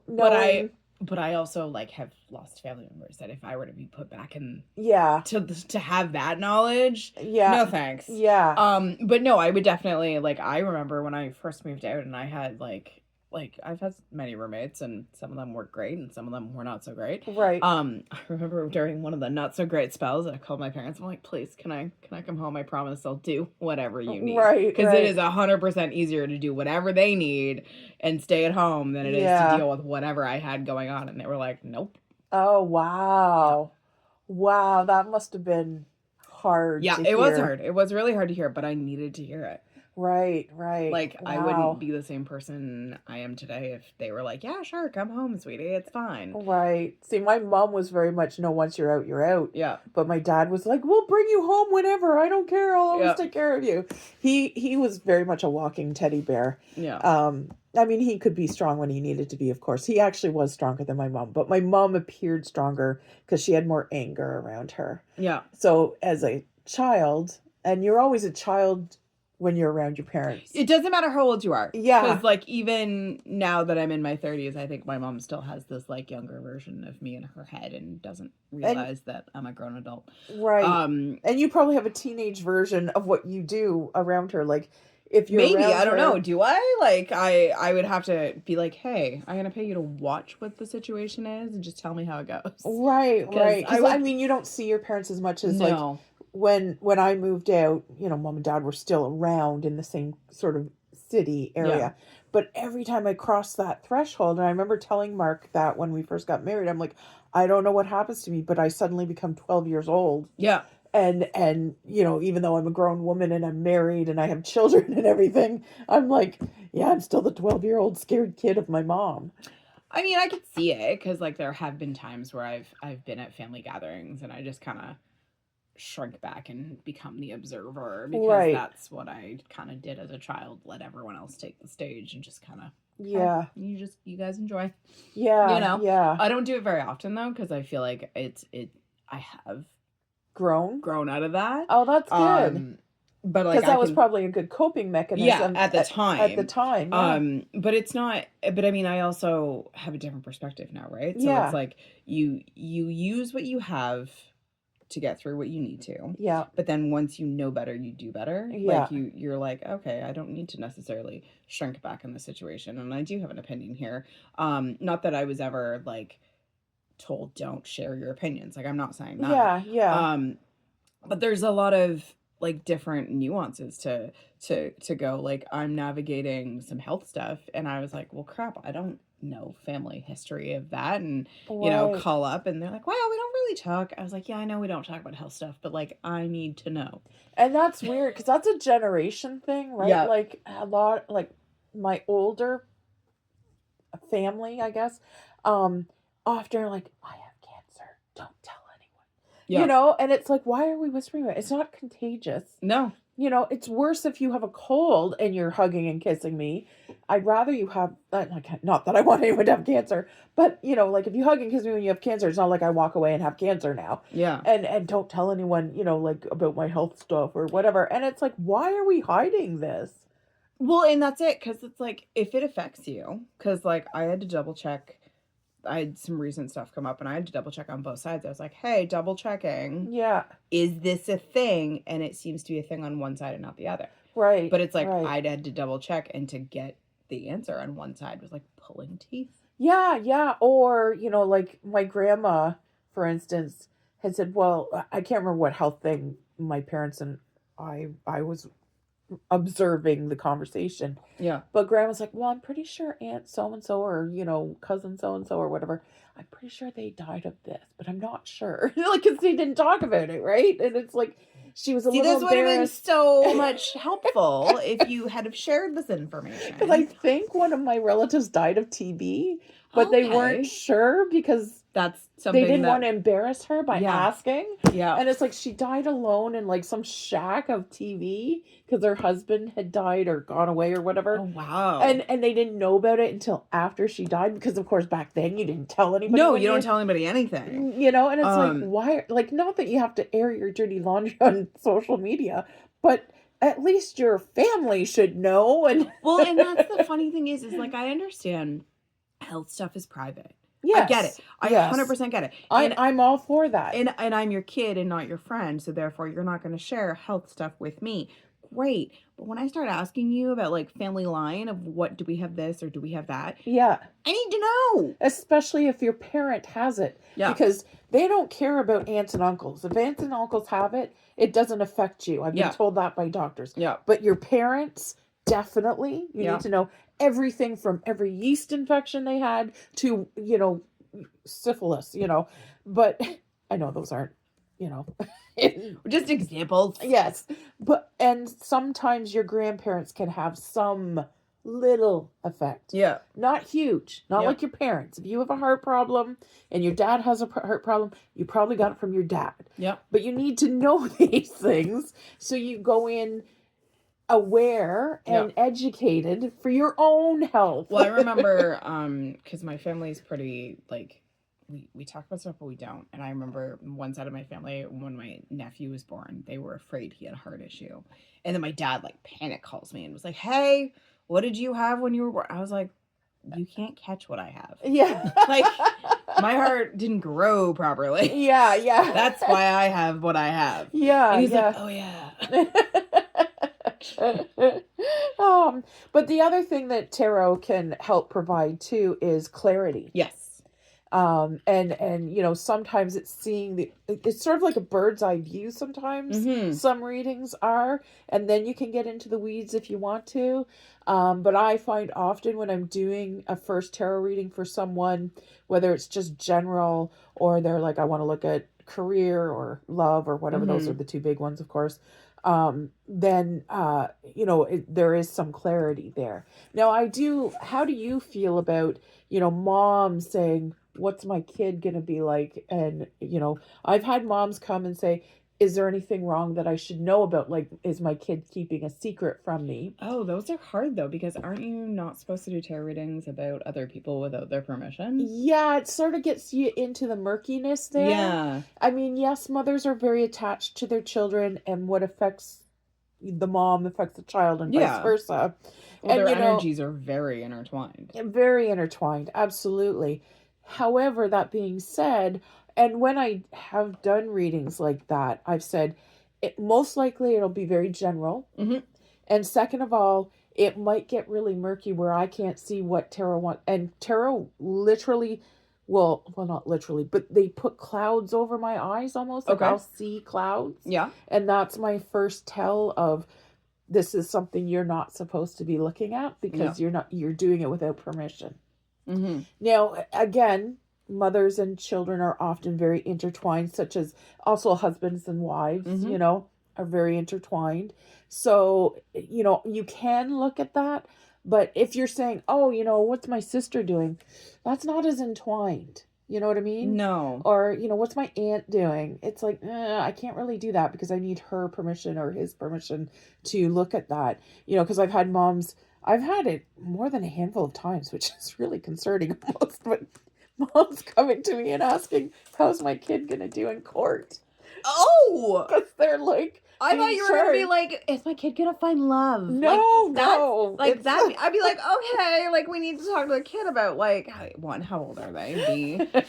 Knowing... But I also have lost family members that if I were to be put back in, to have that knowledge, no thanks. Yeah. But no, I would definitely, I remember when I first moved out and I had I've had many roommates, and some of them were great and some of them were not so great. Right. I remember during one of the not so great spells, I called my parents. I'm like, please, can I come home? I promise I'll do whatever you need. Right. Because it is 100% easier to do whatever they need and stay at home than it is to deal with whatever I had going on. And they were like, nope. Oh, wow. Yeah. Wow, that must have been hard to hear. Yeah, it was hard. It was really hard to hear, but I needed to hear it. Right. Wow. I wouldn't be the same person I am today if they were like, yeah, sure, come home, sweetie, it's fine. Right. See, my mom was very much, no, once you're out, you're out. Yeah. But my dad was like, we'll bring you home whenever. I don't care. I'll always take care of you. He was very much a walking teddy bear. Yeah. I mean, he could be strong when he needed to be, of course. He actually was stronger than my mom. But my mom appeared stronger because she had more anger around her. Yeah. So as a child, and you're always a child when you're around your parents. It doesn't matter how old you are. Yeah. Because, even now that I'm in my 30s, I think my mom still has this, younger version of me in her head and doesn't realize that I'm a grown adult. Right. And you probably have a teenage version of what you do around her. If you're maybe, around I don't her, know. Do I? I would have to be like, hey, I'm going to pay you to watch what the situation is and just tell me how it goes. Right. Because, I mean, you don't see your parents as much as, no. When I moved out, mom and dad were still around in the same sort of city area. Yeah. But every time I crossed that threshold, and I remember telling Mark that when we first got married, I'm like, I don't know what happens to me, but I suddenly become 12 years old. Yeah. And even though I'm a grown woman and I'm married and I have children and everything, I'm like, yeah, I'm still the 12-year-old scared kid of my mom. I mean, I could see it because there have been times where I've been at family gatherings and I just kind of shrink back and become the observer because that's what I kind of did as a child. Let everyone else take the stage and just kind of you guys enjoy. Yeah. Yeah. I don't do it very often though because I feel like I have grown out of that. Oh, that's good. But because that was probably a good coping mechanism. Yeah, at the time. Yeah. But it's not. But I mean, I also have a different perspective now, right? So it's like you use what you have to get through what you need to. Yeah. But then once you know better, you do better. Yeah. You're like, okay, I don't need to necessarily shrink back in the situation. And I do have an opinion here. Not that I was ever told don't share your opinions. I'm not saying that. Yeah. But there's a lot of different nuances to go. I'm navigating some health stuff and I was like, well, crap, I don't know family history of that, and call up and they're like, wow, we don't really talk. I was like, yeah, I know we don't talk about health stuff, but I need to know. And that's weird because that's a generation thing, right? Yeah. A lot, my older family, I guess, often are like, I have cancer, don't tell anyone. Yeah. And it's like, why are we whispering about it? It's not contagious. No. you know, it's worse if you have a cold and you're hugging and kissing me. I'd rather you have, like, not that I want anyone to have cancer, but, you know, like if you hug and kiss me when you have cancer, it's not like I walk away and have cancer now. Yeah. And don't tell anyone, you know, like about my health stuff or whatever. And it's like, why are we hiding this? Well, and that's it. Cause it's like, if it affects you, cause like I had to double check. I had some recent stuff come up and I had to double check on both sides. I was like, hey, double checking. Yeah. Is this a thing? And it seems to be a thing on one side and not the other. Right. But it's like, right. I'd had to double check, and to get the answer on one side was like pulling teeth. Yeah, yeah. Or, you know, like my grandma, for instance, had said, well, I can't remember what health thing my parents and I was observing the conversation. Yeah. But grandma's like, well, I'm pretty sure Aunt so-and-so or, you know, cousin so-and-so or whatever, I'm pretty sure they died of this, but I'm not sure. Like, because they didn't talk about it, right? And it's like, she was a little this would have been embarrassed. so much helpful if you had have shared this information. Because I think one of my relatives died of TB, but they weren't sure because that's something they didn't want to embarrass her by asking. Yeah. And it's like she died alone in like some shack of TV because her husband had died or gone away or whatever. Oh, wow. And they didn't know about it until after she died because, of course, back then you didn't tell anybody. No, you don't tell anybody anything. You know, and it's like, why? Like, not that you have to air your dirty laundry on social media, but at least your family should know. And well, and that's the funny thing is like, I understand health stuff is private. Yes, I get it. I 100% get it. And I'm all for that. And I'm your kid and not your friend, so therefore you're not going to share health stuff with me. Great. But when I start asking you about like family line of what do we have this or do we have that? Yeah. I need to know. Especially if your parent has it. Yeah. Because they don't care about aunts and uncles. If aunts and uncles have it, it doesn't affect you. I've been told that by doctors. Yeah. But your parents, definitely, you need to know everything from every yeast infection they had to, you know, syphilis, you know. But I know those aren't, you know. Just examples. Yes. But, and sometimes your grandparents can have some little effect. Yeah. Not huge. Not like your parents. If you have a heart problem and your dad has a heart problem, you probably got it from your dad. Yeah. But you need to know these things so you go in aware and educated for your own health. Well, I remember, because my family's pretty, like, we talk about stuff, but we don't. And I remember one side of my family, when my nephew was born, they were afraid he had a heart issue. And then my dad, like, panic calls me and was like, hey, what did you have when you were born? I was like, you can't catch what I have. Yeah. Like, my heart didn't grow properly. Yeah, yeah. That's why I have what I have. Yeah, and he's like, oh, yeah. But the other thing that tarot can help provide too is clarity. Yes. And you know, sometimes it's seeing it's sort of like a bird's eye view sometimes. Some readings are, and then you can get into the weeds if you want to. But I find often when I'm doing a first tarot reading for someone, whether it's just general or they're like, I want to look at career or love or whatever, those are the two big ones, of course. Then, you know, there is some clarity there. Now how do you feel about, you know, mom saying, what's my kid going to be like? And, you know, I've had moms come and say, is there anything wrong that I should know about? Like, is my kid keeping a secret from me? Oh, those are hard though, because aren't you not supposed to do tarot readings about other people without their permission? Yeah, it sort of gets you into the murkiness there. Yeah. I mean, yes, mothers are very attached to their children, and what affects the mom affects the child and vice versa. Well, and, their energies are very intertwined. Very intertwined, absolutely. However, that being said, and when I have done readings like that, I've said, most likely it'll be very general. And second of all, it might get really murky where I can't see what tarot wants. And tarot literally, well, not literally, but they put clouds over my eyes almost. Like I'll see clouds. Yeah. And that's my first tell of, this is something you're not supposed to be looking at because you're doing it without permission. Now, again, mothers and children are often very intertwined, such as also husbands and wives, you know, are very intertwined. So, you know, you can look at that, but if you're saying, oh, you know, what's my sister doing? That's not as entwined. You know what I mean? No. Or, what's my aunt doing? It's like, I can't really do that because I need her permission or his permission to look at that. Because I've had it more than a handful of times, which is really concerning almost, but moms coming to me and asking, how's my kid going to do in court? Oh! Because they're like, I thought you were going to be like, is my kid going to find love? No, no. Like, that, I'd be like, okay, like, we need to talk to the kid about, like, one, how old are they? B,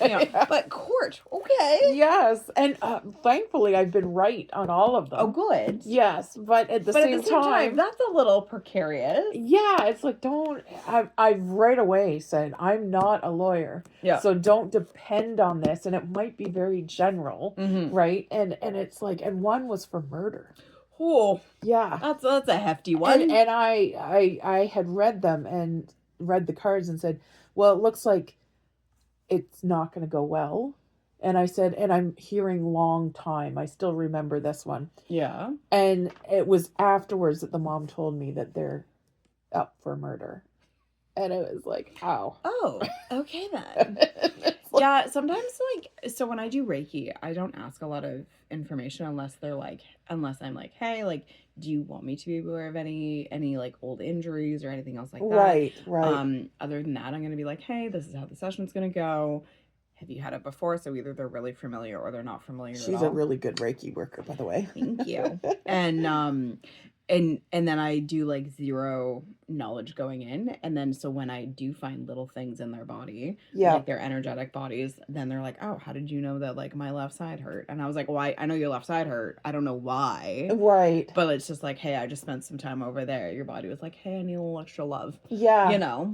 but court, okay. Yes, and thankfully I've been right on all of them. Oh, good. Yes, but at the same time, that's a little precarious. Yeah, it's like, I've right away said, I'm not a lawyer. Yeah. So don't depend on this, and it might be very general, right? And it's like, and one was for murder. Oh, yeah, that's a hefty one. And I had read them and read the cards and said, well, it looks like it's not going to go well. And I said, and I'm hearing long time. I still remember this one. Yeah. And it was afterwards that the mom told me that they're up for murder. And it was like, ow. Oh, okay then. Yeah, sometimes so when I do Reiki, I don't ask a lot of information unless I'm like, hey, like, do you want me to be aware of any like old injuries or anything else like that? Right. Other than that, I'm going to be like, hey, this is how the session's going to go. Have you had it before? So either they're really familiar or they're not familiar at all. She's a really good Reiki worker, by the way. Thank you. And then I do like zero knowledge going in. And then so when I do find little things in their body, like their energetic bodies, then they're like, oh, how did you know that like my left side hurt? And I was like, well, I know your left side hurt. I don't know why. Right. But it's just like, hey, I just spent some time over there. Your body was like, hey, I need a little extra love. Yeah.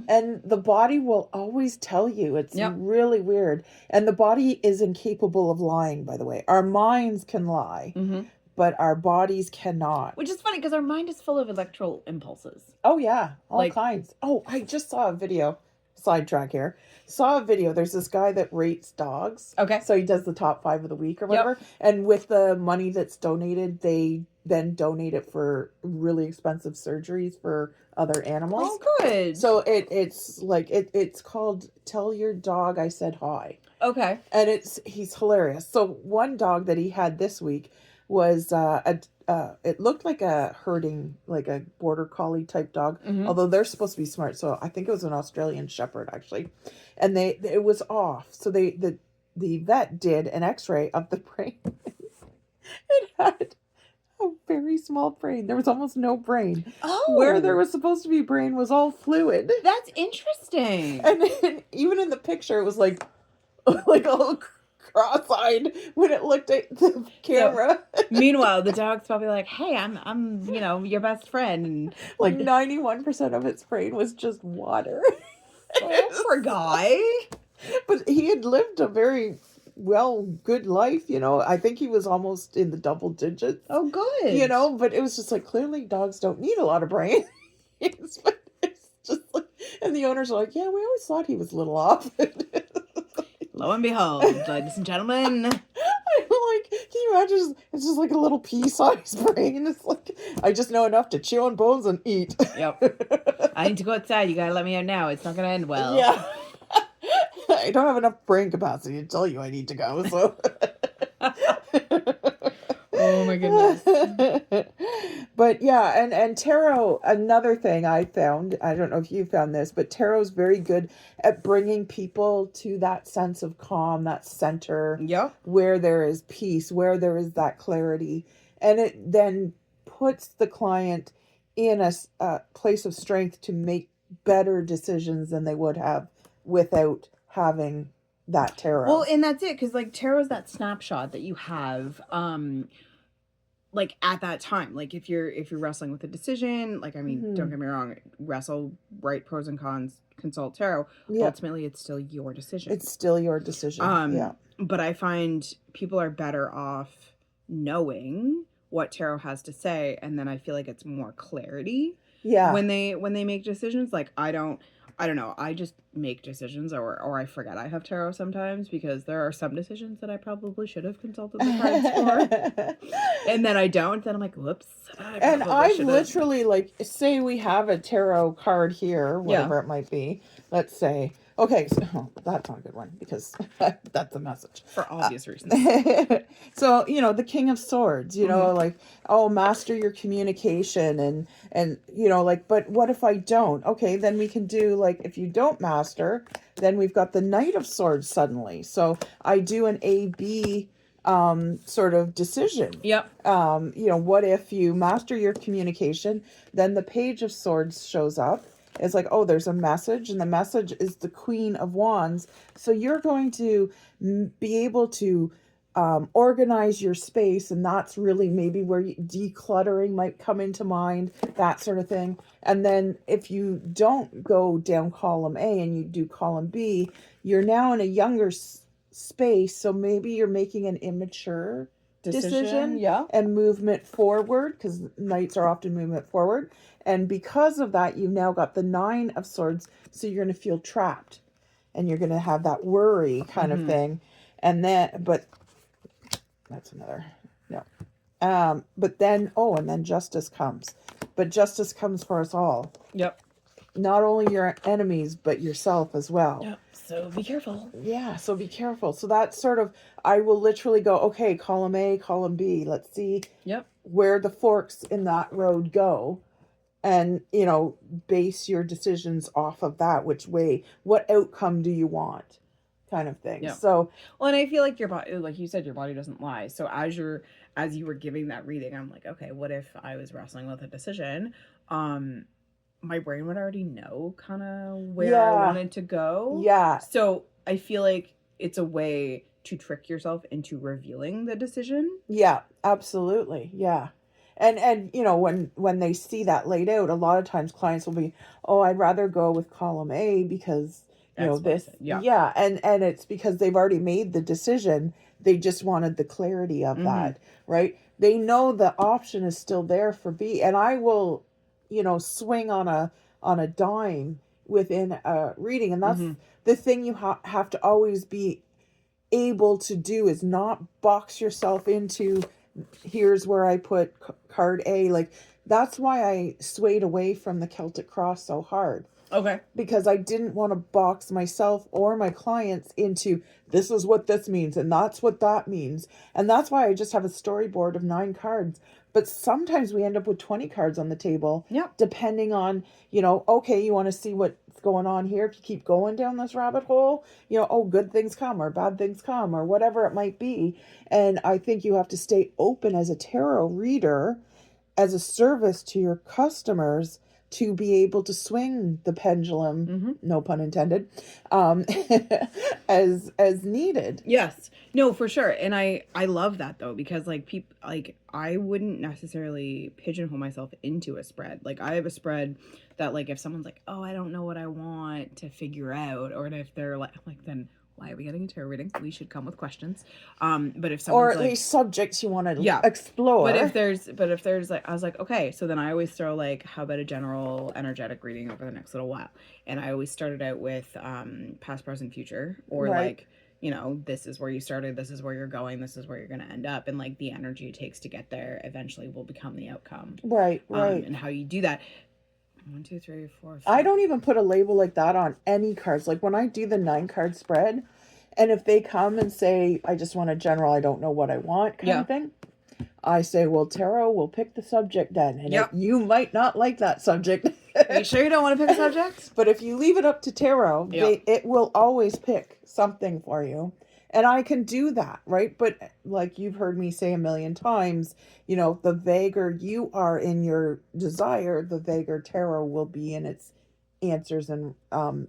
And the body will always tell you. It's really weird. And the body is incapable of lying, by the way. Our minds can lie. But our bodies cannot. Which is funny because our mind is full of electrical impulses. Oh, yeah. All kinds. Oh, I just saw a video. Sidetrack here. Saw a video. There's this guy that rates dogs. Okay. So he does the top 5 of the week or whatever. Yep. And with the money that's donated, they then donate it for really expensive surgeries for other animals. Oh, good. So it's like, it's called Tell Your Dog I Said Hi. Okay. And he's hilarious. So one dog that he had this week was it looked like a herding, like a border collie type dog, although they're supposed to be smart. So I think it was an Australian Shepherd actually, and it was off. So the vet did an X-ray of the brain. It had a very small brain. There was almost no brain. Oh, where there was supposed to be brain was all fluid. That's interesting. And then, even in the picture, it was like a little cross-eyed when it looked at the camera. So, meanwhile, the dog's probably like, hey, I'm your best friend. And like 91% of its brain was just water. Oh, poor guy. But he had lived a very good life, I think he was almost in the double digits. Oh, good. But it was just like, clearly dogs don't need a lot of brain. It's just like, and the owners are like, yeah, we always thought he was a little off. Lo and behold, ladies and gentlemen. I'm like, can you imagine? It's just like a little pea-sized brain. It's like, I just know enough to chew on bones and eat. Yep. I need to go outside. You gotta let me out now. It's not gonna end well. Yeah. I don't have enough brain capacity to tell you I need to go, so. Oh my goodness. But yeah, and tarot, another thing I found, I don't know if you found this, but tarot's very good at bringing people to that sense of calm, that center, where there is peace, where there is that clarity. And it then puts the client in a place of strength to make better decisions than they would have without having that tarot. Well, and that's it, because like tarot is that snapshot that you have like at that time. Like if you're wrestling with a decision, like, I mean, don't get me wrong, wrestle, write pros and cons, consult tarot. Ultimately it's still your decision. It's still your decision. But I find people are better off knowing what tarot has to say, and then I feel like it's more clarity when they make decisions. Like I don't know. I just make decisions, or I forget I have tarot sometimes, because there are some decisions that I probably should have consulted the cards for. And then I don't. Then I'm like, whoops. I've literally, like, say we have a tarot card here, whatever it might be, let's say. Okay, so that's not a good one because that's a message. For obvious reasons. So, the King of Swords, like, oh, master your communication and like, but what if I don't? Okay, then we can do, like, if you don't master, then we've got the Knight of Swords suddenly. So I do an A-B sort of decision. Yep. What if you master your communication, then the Page of Swords shows up. It's like, oh, there's a message, and the message is the Queen of Wands. So you're going to be able to organize your space, and that's really maybe where decluttering might come into mind, that sort of thing. And then if you don't go down column A and you do column B, you're now in a younger space, so maybe you're making an immature decision yeah, and movement forward, because knights are often movement forward. And because of that, you've now got the Nine of Swords, so you're going to feel trapped and you're going to have that worry kind of thing. And then, but that's another, no. But then, and then justice comes. But justice comes for us all. Yep. Not only your enemies, but yourself as well. Yep. So be careful. Yeah, so be careful. So that's sort of, I will literally go, okay, column A, column B. Let's see where the forks in that road go. And, base your decisions off of that. Which way, what outcome do you want? Kind of thing. Yep. So, well, and I feel like your body, like you said, your body doesn't lie. So as you were giving that reading, I'm like, okay, what if I was wrestling with a decision? My brain would already know kind of where I wanted to go. Yeah. So I feel like it's a way to trick yourself into revealing the decision. Yeah, absolutely. Yeah. And when they see that laid out, a lot of times clients will be, oh, I'd rather go with column A because this. Yeah. And it's because they've already made the decision. They just wanted the clarity of that, right? They know the option is still there for B, and I will, swing on a dime within a reading. And that's the thing you have to always be able to do, is not box yourself into, here's where I put card A. Like, that's why I swayed away from the Celtic Cross so hard. Okay. Because I didn't want to box myself or my clients into, this is what this means and that's what that means. And that's why I just have a storyboard of 9 cards. But sometimes we end up with 20 cards on the table. Yeah. Depending on, okay, you want to see what's going on here. If you keep going down this rabbit hole, good things come or bad things come or whatever it might be. And I think you have to stay open as a tarot reader, as a service to your customers, to be able to swing the pendulum, no pun intended, as needed. Yes. No, for sure. And I love that though, because I wouldn't necessarily pigeonhole myself into a spread. Like, I have a spread that, like, if someone's like, oh, I don't know what I want to figure out, or if they're like, then why are we getting a tarot reading? We should come with questions. But if someone's, or at least subjects you want to explore. But if there's like, I was like, okay, so then I always throw, like, how about a general energetic reading over the next little while? And I always started out with past, present, future, or like, this is where you started, this is where you're going, this is where you're going to end up, and like the energy it takes to get there eventually will become the outcome. Right. And how you do that. 1, 2, 3, 4, 5. I don't even put a label like that on any cards. Like, when I do the 9 card spread, and if they come and say, I just want a general, I don't know what I want kind of thing, I say, well, tarot will pick the subject then. And you might not like that subject. Are you sure you don't want to pick a subject? But if you leave it up to tarot, it will always pick something for you. And I can do that, right? But like you've heard me say a million times, the vaguer you are in your desire, the vaguer tarot will be in its answers and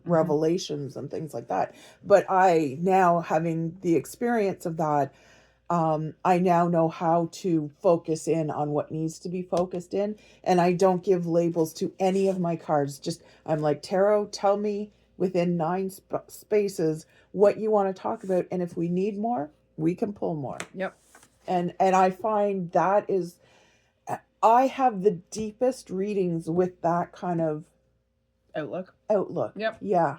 revelations and things like that. But I, now having the experience of that, I now know how to focus in on what needs to be focused in. And I don't give labels to any of my cards. Just, I'm like, tarot, tell me within 9 spaces what you want to talk about, and if we need more, we can pull more. Yep. And I find that is, I have the deepest readings with that kind of outlook. Yep. Yeah.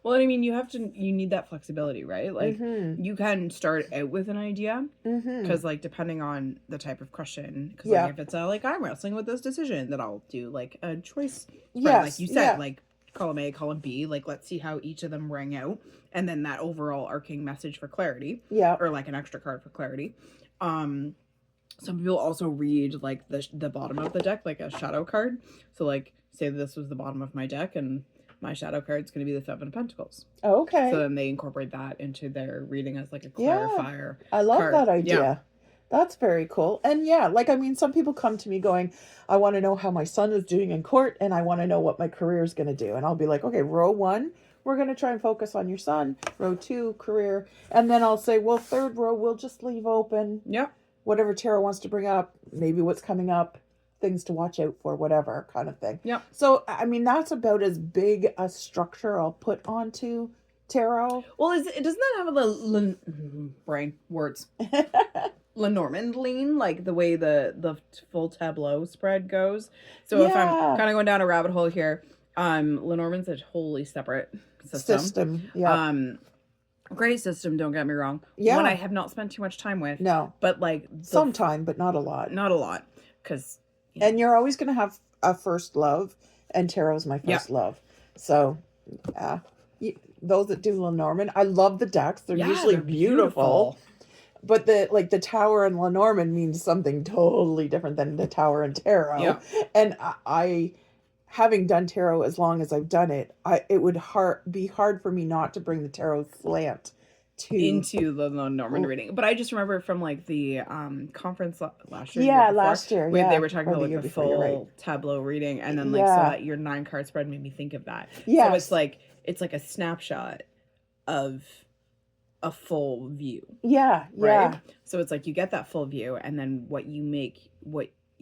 Well, I mean, you need that flexibility, right? Like, you can start out with an idea, because, like, depending on the type of question, because if it's like, I'm wrestling with this decision, then I'll do, like, a choice, like you said, like, column A, column B. Like, let's see how each of them rang out. And then that overall arcing message for clarity. Yeah. Or like an extra card for clarity. Some people also read like the bottom of the deck, like a shadow card. So like, say this was the bottom of my deck and my shadow card is going to be the Seven of Pentacles. Okay. So then they incorporate that into their reading as like a clarifier. I love card. that idea. Yeah. That's very cool. And yeah, like, I mean, some people come to me going, I want to know how my son is doing in court and I want to know what my career is going to do. And I'll be like, okay, row 1, we're going to try and focus on your son. Row 2, career. And then I'll say, well, third row, we'll just leave open. Yeah. Whatever tarot wants to bring up, maybe what's coming up, things to watch out for, whatever kind of thing. Yeah. So, I mean, that's about as big a structure I'll put onto tarot. Well, doesn't that have the brain words? Lenormand lean, like the way the full tableau spread goes. So if I'm kind of going down a rabbit hole here, Lenormand's a totally separate system. Yeah. Great system, don't get me wrong. Yeah. One I have not spent too much time with. No. But like some time, but not a lot. Not a lot. Because and you're always going to have a first love, and tarot's my first love. So, those that do Lenormand, I love the decks. They're usually beautiful. But the tower in Lenormand means something totally different than the tower in tarot. Yeah. And I having done tarot as long as I've done it, it would be hard for me not to bring the tarot slant into the Lenormand reading. But I just remember from like the conference last year. Yeah, last year. Where they were talking about like the full right. tableau reading, and then like so that your 9 card spread made me think of that. Yeah. So it's like a snapshot of a full view. Yeah. Right. So it's like you get that full view, and then what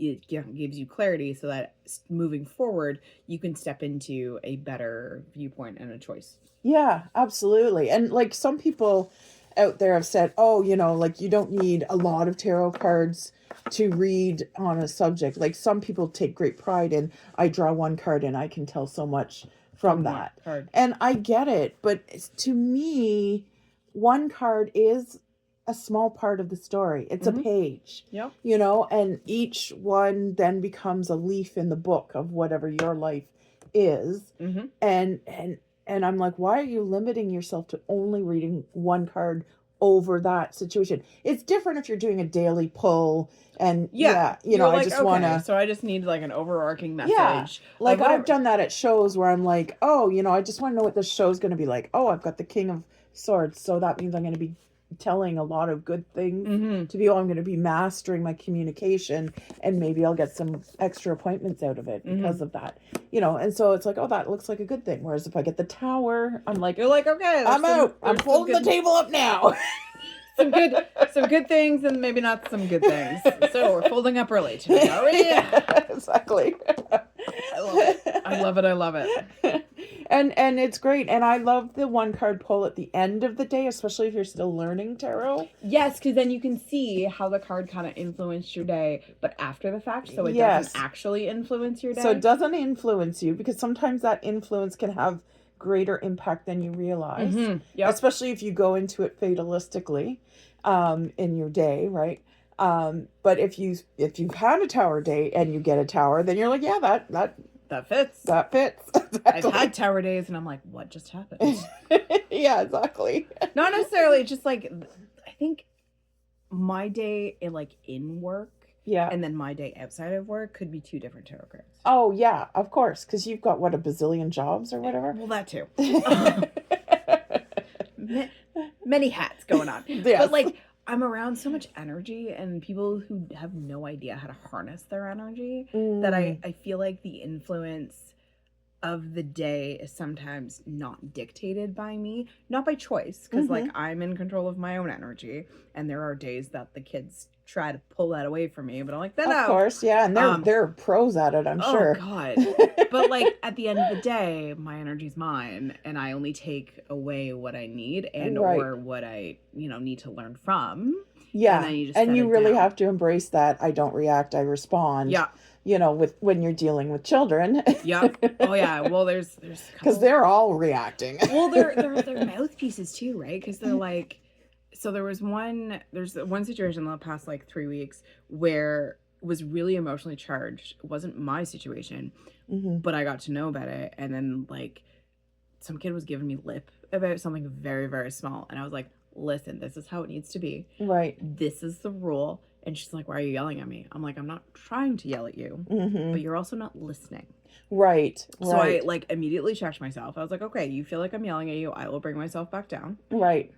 it gives you clarity, so that moving forward you can step into a better viewpoint and a choice. Yeah, absolutely. And like some people out there have said, oh, like you don't need a lot of tarot cards to read on a subject. Like some people take great pride in, I draw 1 card and I can tell so much from that. Card. And I get it, but to me, 1 card is a small part of the story. It's a page. Yep. And each one then becomes a leaf in the book of whatever your life is. Mm-hmm. And I'm like, why are you limiting yourself to only reading 1 card over that situation? It's different if you're doing a daily pull and I just want to. So I just need like an overarching message. Yeah, like I've done that at shows where I'm like, oh, I just want to know what this show's going to be like. Oh, I've got the King of Swords, so that means I'm going to be telling a lot of good things I'm going to be mastering my communication, and maybe I'll get some extra appointments out of it because of that, and so it's like, oh, that looks like a good thing. Whereas if I get the tower, I'm like, you're like, okay, I'm out. I'm folding the table up now. some good things and maybe not some good things. So we're folding up early today, are we? Yeah, exactly. I love it. And it's great. And I love the 1 card pull at the end of the day, especially if you're still learning tarot. Yes, because then you can see how the card kind of influenced your day, but after the fact, so it doesn't actually influence your day. So it doesn't influence you, because sometimes that influence can have greater impact than you realize. Yep. Especially if you go into it fatalistically in your day, right? But if you've had a tower day and you get a tower, then you're like, yeah, that fits. That fits. Exactly. I've had tower days and I'm like, what just happened? Yeah, exactly. Not necessarily, just like, I think my day in work and then my day outside of work could be 2 different tarot cards. Oh, yeah, of course. Because you've got, a bazillion jobs or whatever? Well, that too. Many hats going on. Yes. But I'm around so much energy and people who have no idea how to harness their energy that I feel like the influence of the day is sometimes not dictated by me, not by choice, because I'm in control of my own energy, and there are days that the kids try to pull that away from me, but I'm like, no. Of course, yeah, and they're pros at it, I'm sure. Oh God. But at the end of the day, my energy's mine, and I only take away what I need or what I need to learn from. Yeah, and you really have to embrace that. I don't react, I respond. Yeah. When you're dealing with children. Yeah. Oh yeah. Well, there's because they're all reacting. Well, they're mouthpieces too, right? Because they're like, so there's one situation in the past 3 weeks where was really emotionally charged. It wasn't my situation, but I got to know about it. And then, like, some kid was giving me lip about something very, very small. And I was like, listen, this is how it needs to be. Right. This is the rule. And she's like, why are you yelling at me? I'm like, I'm not trying to yell at you, but you're also not listening. Right. So I, like, immediately checked myself. I was like, okay, you feel like I'm yelling at you. I will bring myself back down. Right.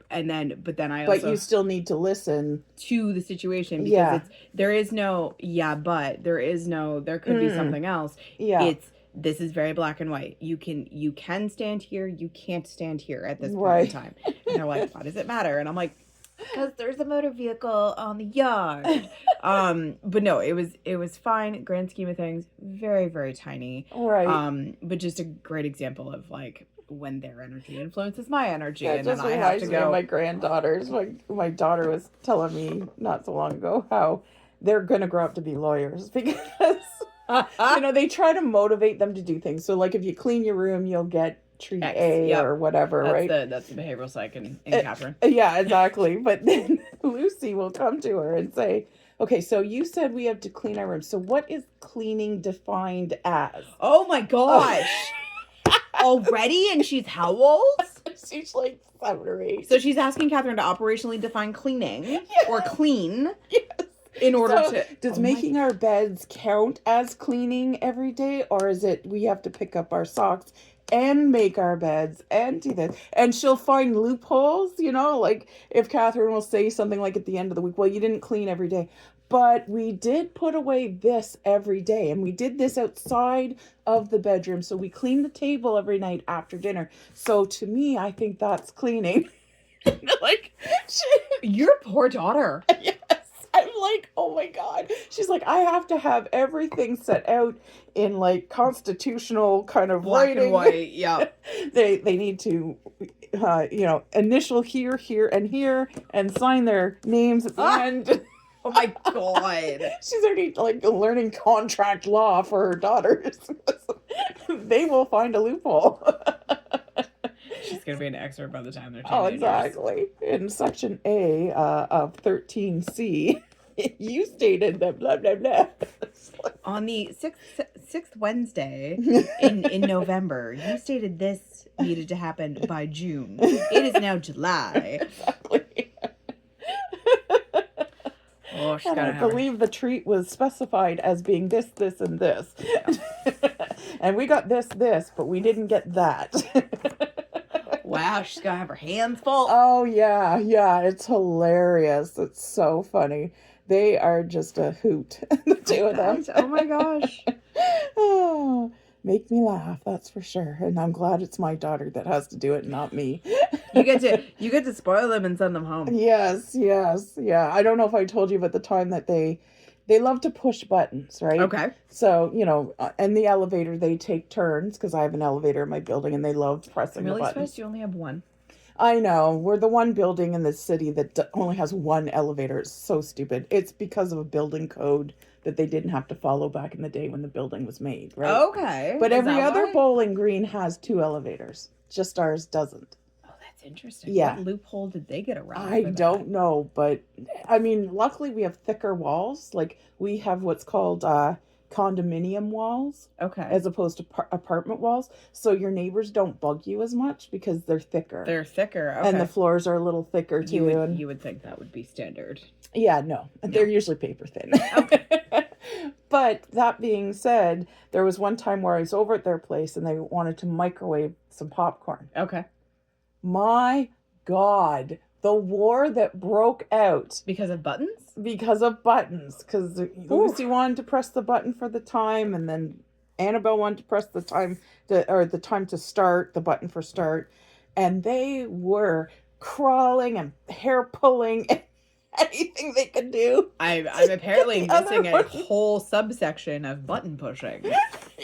And then, but then I also... But you still need to listen. To the situation, because there is no, there could be something else. Yeah. This is very black and white. You can stand here, you can't stand here at this point in time. And they're like, why does it matter? And I'm like, because there's a motor vehicle on the yard. But no, it was fine. Grand scheme of things, very, very tiny. Right. But just a great example of, like, when their energy influences my energy, yeah, and then I have to go. My granddaughters. My daughter was telling me not so long ago how they're gonna grow up to be lawyers because they try to motivate them to do things. So, like, if you clean your room, you'll get treat X, A or whatever, right? That's the behavioral psych in Catherine. Yeah, exactly. But then Lucy will come to her and say, okay, so you said we have to clean our room. So what is cleaning defined as? Oh my gosh. Already? And she's how old? She's like 7 or 8. So she's asking Catherine to operationally define cleaning or clean. Yes. In order to... Does making our beds count as cleaning every day? Or is it we have to pick up our socks and make our beds and do this? And she'll find loopholes, like if Catherine will say something like at the end of the week, well, you didn't clean every day. But we did put away this every day. And we did this outside of the bedroom. So we cleaned the table every night after dinner. So to me, I think that's cleaning. Like, your poor daughter. Yes. I'm like, oh my God. She's like, I have to have everything set out in, like, constitutional kind of black writing. And white, yeah. They need to, initial here, and here, and sign their names at the end. Oh my God. She's already, like, learning contract law for her daughters. They will find a loophole. She's going to be an expert by the time they're teenagers. Oh, exactly. In Section A of 13C, you stated that blah, blah, blah. On the sixth Wednesday in November, you stated this needed to happen by June. It is now July. Exactly. Oh, and I believe the treat was specified as being this, and this. Yeah. And we got this, but we didn't get that. Wow, she's got to have her hands full. Oh, yeah. It's hilarious. It's so funny. They are just a hoot, the two of them. Oh, my gosh. Oh, make me laugh, that's for sure. And I'm glad it's my daughter that has to do it, not me. You get to spoil them and send them home. Yes. Yeah. I don't know if I told you about the time that they love to push buttons, right? Okay. So, in the elevator, they take turns because I have an elevator in my building and they love pressing the buttons. I'm really surprised you only have one. I know. We're the one building in the city that only has one elevator. It's so stupid. It's because of a building code that they didn't have to follow back in the day when the building was made, right? Okay. But every other bowling green has 2 elevators. Just ours doesn't. Interesting. Yeah. What loophole did they get around? I don't know, but I mean, luckily we have thicker walls. Like, we have what's called condominium walls. Okay. As opposed to apartment walls. So your neighbors don't bug you as much because they're thicker. They're thicker. Okay. And the floors are a little thicker too. You would think that would be standard. Yeah, no. They're usually paper thin. Okay. But that being said, there was one time where I was over at their place and they wanted to microwave some popcorn. Okay. My God, the war that broke out. Because of buttons? Because of buttons. Because Lucy wanted to press the button for the time, and then Annabelle wanted to press the time to start, the button for start. And they were crawling and hair pulling and anything they could do. I'm apparently missing a whole subsection of button pushing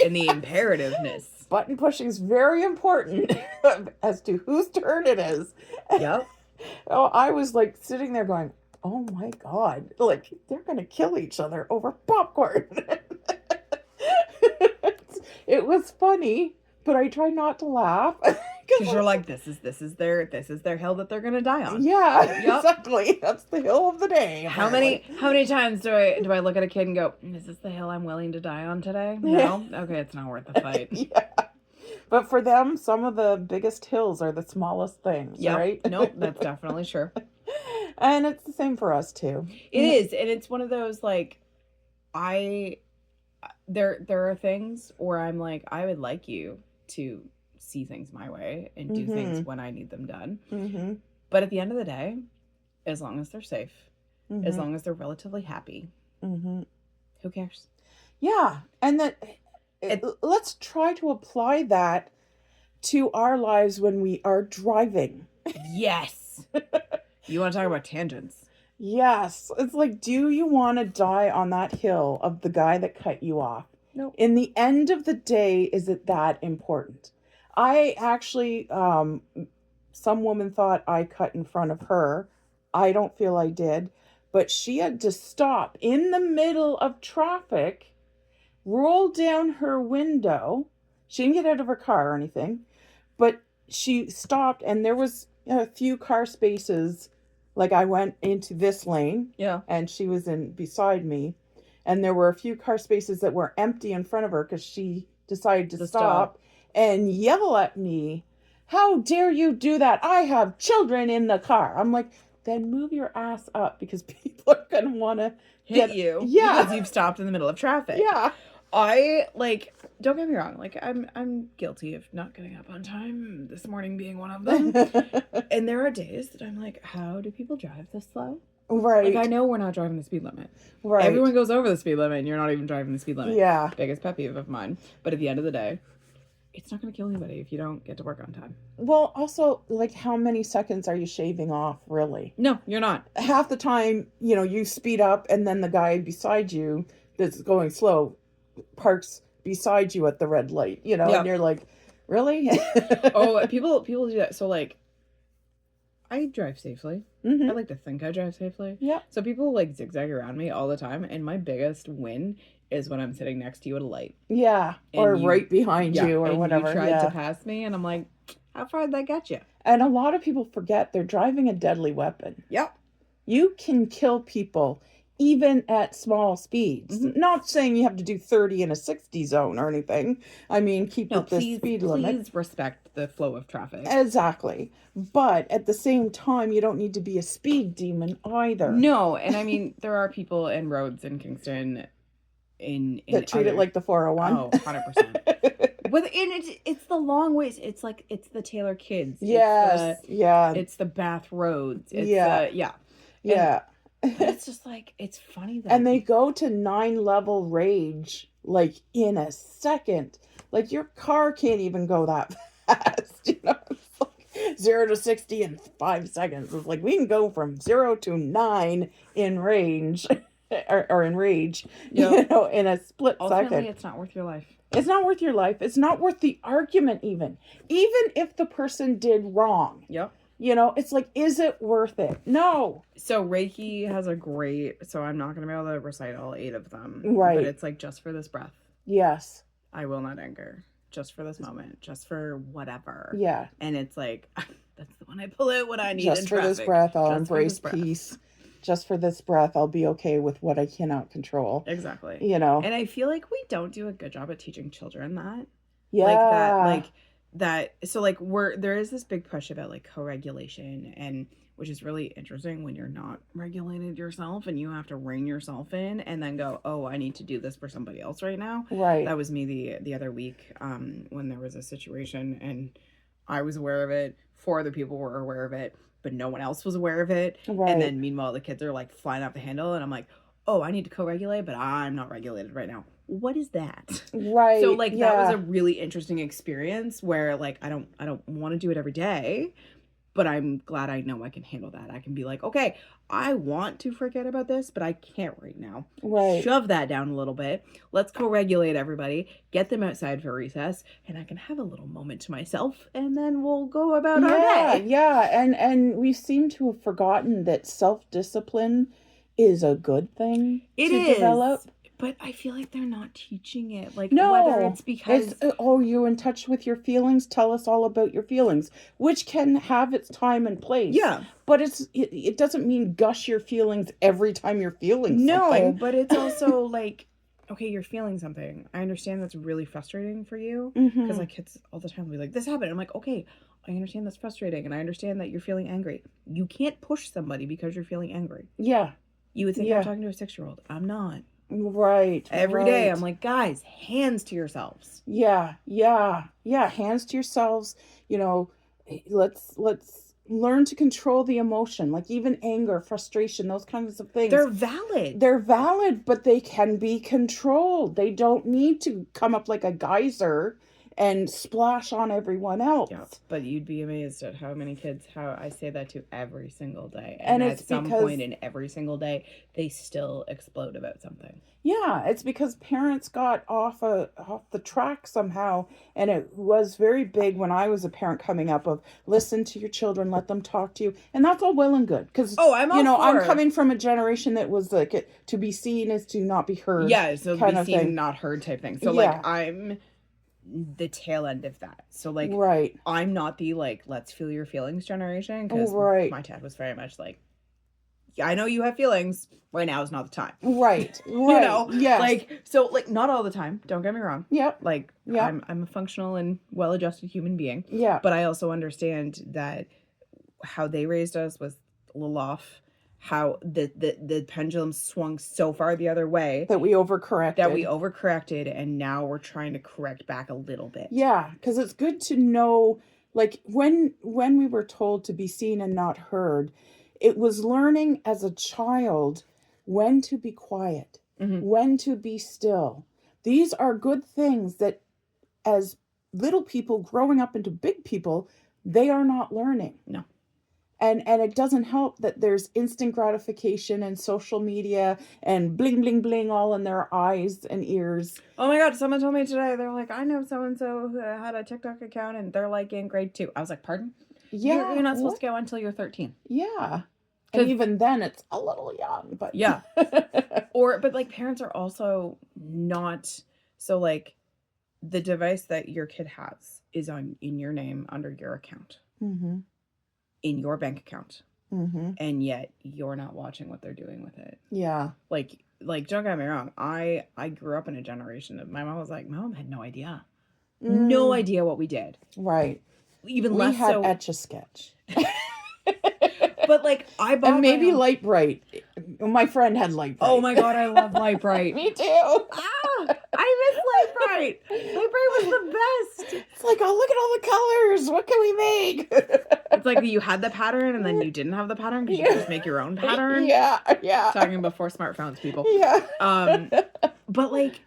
and the imperativeness. Button pushing is very important as to whose turn it is. Yep. Oh, I was like sitting there going, oh my God, like they're going to kill each other over popcorn. It was funny, but I try not to laugh Because you're like, this is their hill that they're gonna die on. Yeah, exactly. That's the hill of the day. How many times do I look at a kid and go, is this the hill I'm willing to die on today? No? Okay, it's not worth the fight. Yeah. But for them, some of the biggest hills are the smallest things, right? Nope, that's definitely true. And it's the same for us too. It is, and it's one of those like, there are things where I'm like, I would like you to see things my way and do things when I need them done. Mm-hmm. But at the end of the day, as long as they're safe, as long as they're relatively happy, who cares? Yeah, and let's try to apply that to our lives when we are driving. Yes. You want to talk about tangents? Yes. It's like, do you want to die on that hill of the guy that cut you off? No. In the end of the day, is it that important? I actually, some woman thought I cut in front of her. I don't feel I did. But she had to stop in the middle of traffic, roll down her window. She didn't get out of her car or anything. But she stopped, and there was a few car spaces. Like, I went into this lane, and she was beside me, and there were a few car spaces that were empty in front of her because she decided to stop and yell at me, "How dare you do that? I have children in the car." I'm like, then move your ass up, because people are going to want to hit you. Yeah. Because you've stopped in the middle of traffic. Yeah. Don't get me wrong, like, I'm guilty of not getting up on time, this morning being one of them. And there are days that I'm like, how do people drive this slow? Right. Like, I know we're not driving the speed limit. Right. Everyone goes over the speed limit, and you're not even driving the speed limit. Yeah. Biggest pet peeve of mine. But at the end of the day, it's not going to kill anybody if you don't get to work on time. Well, also, like, how many seconds are you shaving off, really? No, you're not. Half the time, you speed up, and then the guy beside you that's going slow parks beside you at the red light, and you're like, really? Oh, people do that. So, like, I drive safely. I like to think I drive safely. Yeah. So people like zigzag around me all the time, and my biggest win is when I'm sitting next to you at a light. Yeah. Or right behind you, or whatever. You tried to pass me, and I'm like, how far did that get you? And a lot of people forget they're driving a deadly weapon. Yep. You can kill people even at small speeds. Not saying you have to do 30 in a 60 zone or anything. I mean, keep with the speed limit. Please respect the flow of traffic. Exactly. But at the same time, you don't need to be a speed demon either. No, and I mean, there are people in roads in Kingston that treat it like the 401. Oh, 100%. But it's the long ways. It's like, it's the Taylor Kids. Yes. It's the Bath Roads. It's Yeah. But it's just like, it's funny that. And they go to 9-level rage, like, in a second. Like, your car can't even go that fast, It's like 0 to 60 in 5 seconds. It's like, we can go from 0 to 9 in range, or in rage, in a split Ultimately, second. it's not worth your life. It's not worth your life. It's not worth the argument, even if the person did wrong. Yep. It's like, is it worth it? No. So Reiki has so I'm not going to be able to recite all 8 of them. Right. But it's like, just for this breath. Yes. I will not anger. Just for this moment. Just for whatever. Yeah. And it's like, that's the one I pull out when I need just in for traffic. This breath, I'll embrace peace. Just for this breath, I'll be okay with what I cannot control. Exactly. And I feel like we don't do a good job at teaching children that. Yeah. So there is this big push about like co-regulation, and which is really interesting when you're not regulated yourself and you have to rein yourself in and then go, oh, I need to do this for somebody else right now. Right. That was me the other week when there was a situation and I was aware of it. 4 other people were aware of it, but no one else was aware of it. Right. And then meanwhile, the kids are like flying off the handle and I'm like, oh, I need to co-regulate, but I'm not regulated right now. What is that? Right. So that was a really interesting experience where like I don't want to do it every day, but I'm glad I know I can handle that. I can be like, okay, I want to forget about this, but I can't right now. Right. Shove that down a little bit. Let's co-regulate everybody, get them outside for recess, and I can have a little moment to myself, and then we'll go about our day. Yeah, and we seem to have forgotten that self-discipline is a good thing to develop. But I feel like they're not teaching it. Like, No, whether it's because... oh, you're in touch with your feelings? Tell us all about your feelings, which can have its time and place. Yeah. But it doesn't mean gush your feelings every time you're feeling something. No, but it's also like, okay, you're feeling something. I understand that's really frustrating for you. Because like kids all the time will be like, this happened. I'm like, okay, I understand that's frustrating. And I understand that you're feeling angry. You can't push somebody because you're feeling angry. Yeah. You would think I'm talking to a 6-year-old. I'm not. Right. Every day I'm like, guys, hands to yourselves. Yeah. Hands to yourselves. You know, let's learn to control the emotion, like even anger, frustration, those kinds of things. They're valid. They're valid, but they can be controlled. They don't need to come up like a geyser and splash on everyone else. Yeah, but you'd be amazed at how many kids, how I say that to every single day. And at some point in every single day, they still explode about something. Yeah, it's because parents got off the track somehow. And it was very big when I was a parent coming up of listen to your children, let them talk to you. And that's all well and good. Because, I'm coming from a generation that was like, to be seen is to not be heard. Yeah, so be seen, not heard type thing. So, like, I'm the tail end of that. So, like, I'm not the, like, let's feel your feelings generation. Because my dad was very much like, I know you have feelings. Right now is not the time. Right. You know? Yes. Like, so, like, not all the time. Don't get me wrong. Yep. Like, I'm a functional and well-adjusted human being. Yeah. But I also understand that how they raised us was a little off. How the pendulum swung so far the other way. That we overcorrected. And now we're trying to correct back a little bit. Yeah, because it's good to know, like, when we were told to be seen and not heard, it was learning as a child when to be quiet, when to be still. These are good things that as little people growing up into big people, they are not learning. No. And it doesn't help that there's instant gratification and social media and bling, bling, bling all in their eyes and ears. Oh my God, someone told me today, they're like, I know so-and-so who had a TikTok account and they're like in grade 2. I was like, pardon? Yeah. You're not supposed to go until you're 13. Yeah. And even then it's a little young, but. Yeah. But like parents are also not, so like the device that your kid has is in your name under your account. Mm-hmm. In your bank account. Mm-hmm. And yet you're not watching what they're doing with it. Yeah. Like don't get me wrong. I grew up in a generation that my mom was like, my mom had no idea. No idea what we did. Right. Even we less had so. Etch-a-Sketch. But like I bought and maybe Light Bright. My friend had Light Bright. Oh my God, I love Light Bright. Me too. I miss Light Bright. Light Bright was the best. It's like, oh, look at all the colors. What can we make? It's like you had the pattern and then you didn't have the pattern because you could just make your own pattern. Yeah. Talking before smartphones, people. Yeah. But like,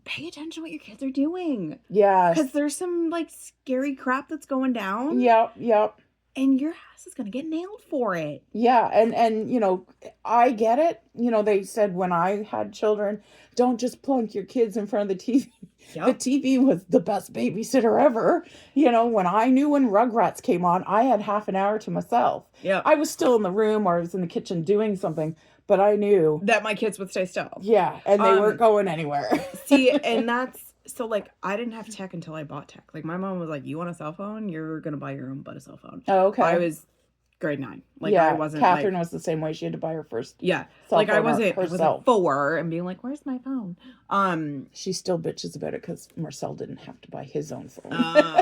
pay attention to what your kids are doing. Yeah. Because there's some like scary crap that's going down. Yep. And your ass is going to get nailed for it. Yeah. And, you know, I get it. You know, they said when I had children, don't just plunk your kids in front of the TV. Yep. The TV was the best babysitter ever. You know, when Rugrats came on, I had half an hour to myself. Yeah. I was still in the room or I was in the kitchen doing something, but I knew that my kids would stay still. Yeah. And they weren't going anywhere. See, and that's, so like, I didn't have tech until I bought tech. Like my mom was like, you want a cell phone? You're going to buy your own but a cell phone. Oh, okay. I was grade 9. Like yeah, I wasn't Catherine was the same way. She had to buy her first cell phone I wasn't 4 and being like, where's my phone? She still bitches about it because Marcel didn't have to buy his own phone.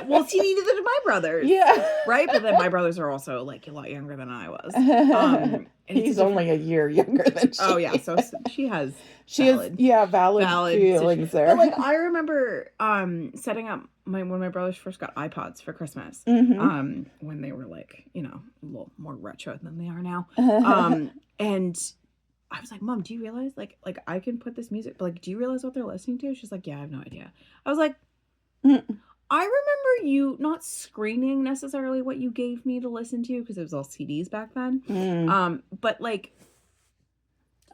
Well, she needed it to my brothers. Yeah. Right? But then my brothers are also like a lot younger than I was. And he's only a year younger than she Oh yeah, so she has valid feelings there. But like I remember setting up when my brothers first got iPods for Christmas. Mm-hmm. When they were like, you know, a little more retro than they are now. And I was like, Mom, do you realize like I can put this music, but like, do you realize what they're listening to? She's like, yeah, I have no idea. I was like, I remember you not screening necessarily what you gave me to listen to because it was all CDs back then. But like,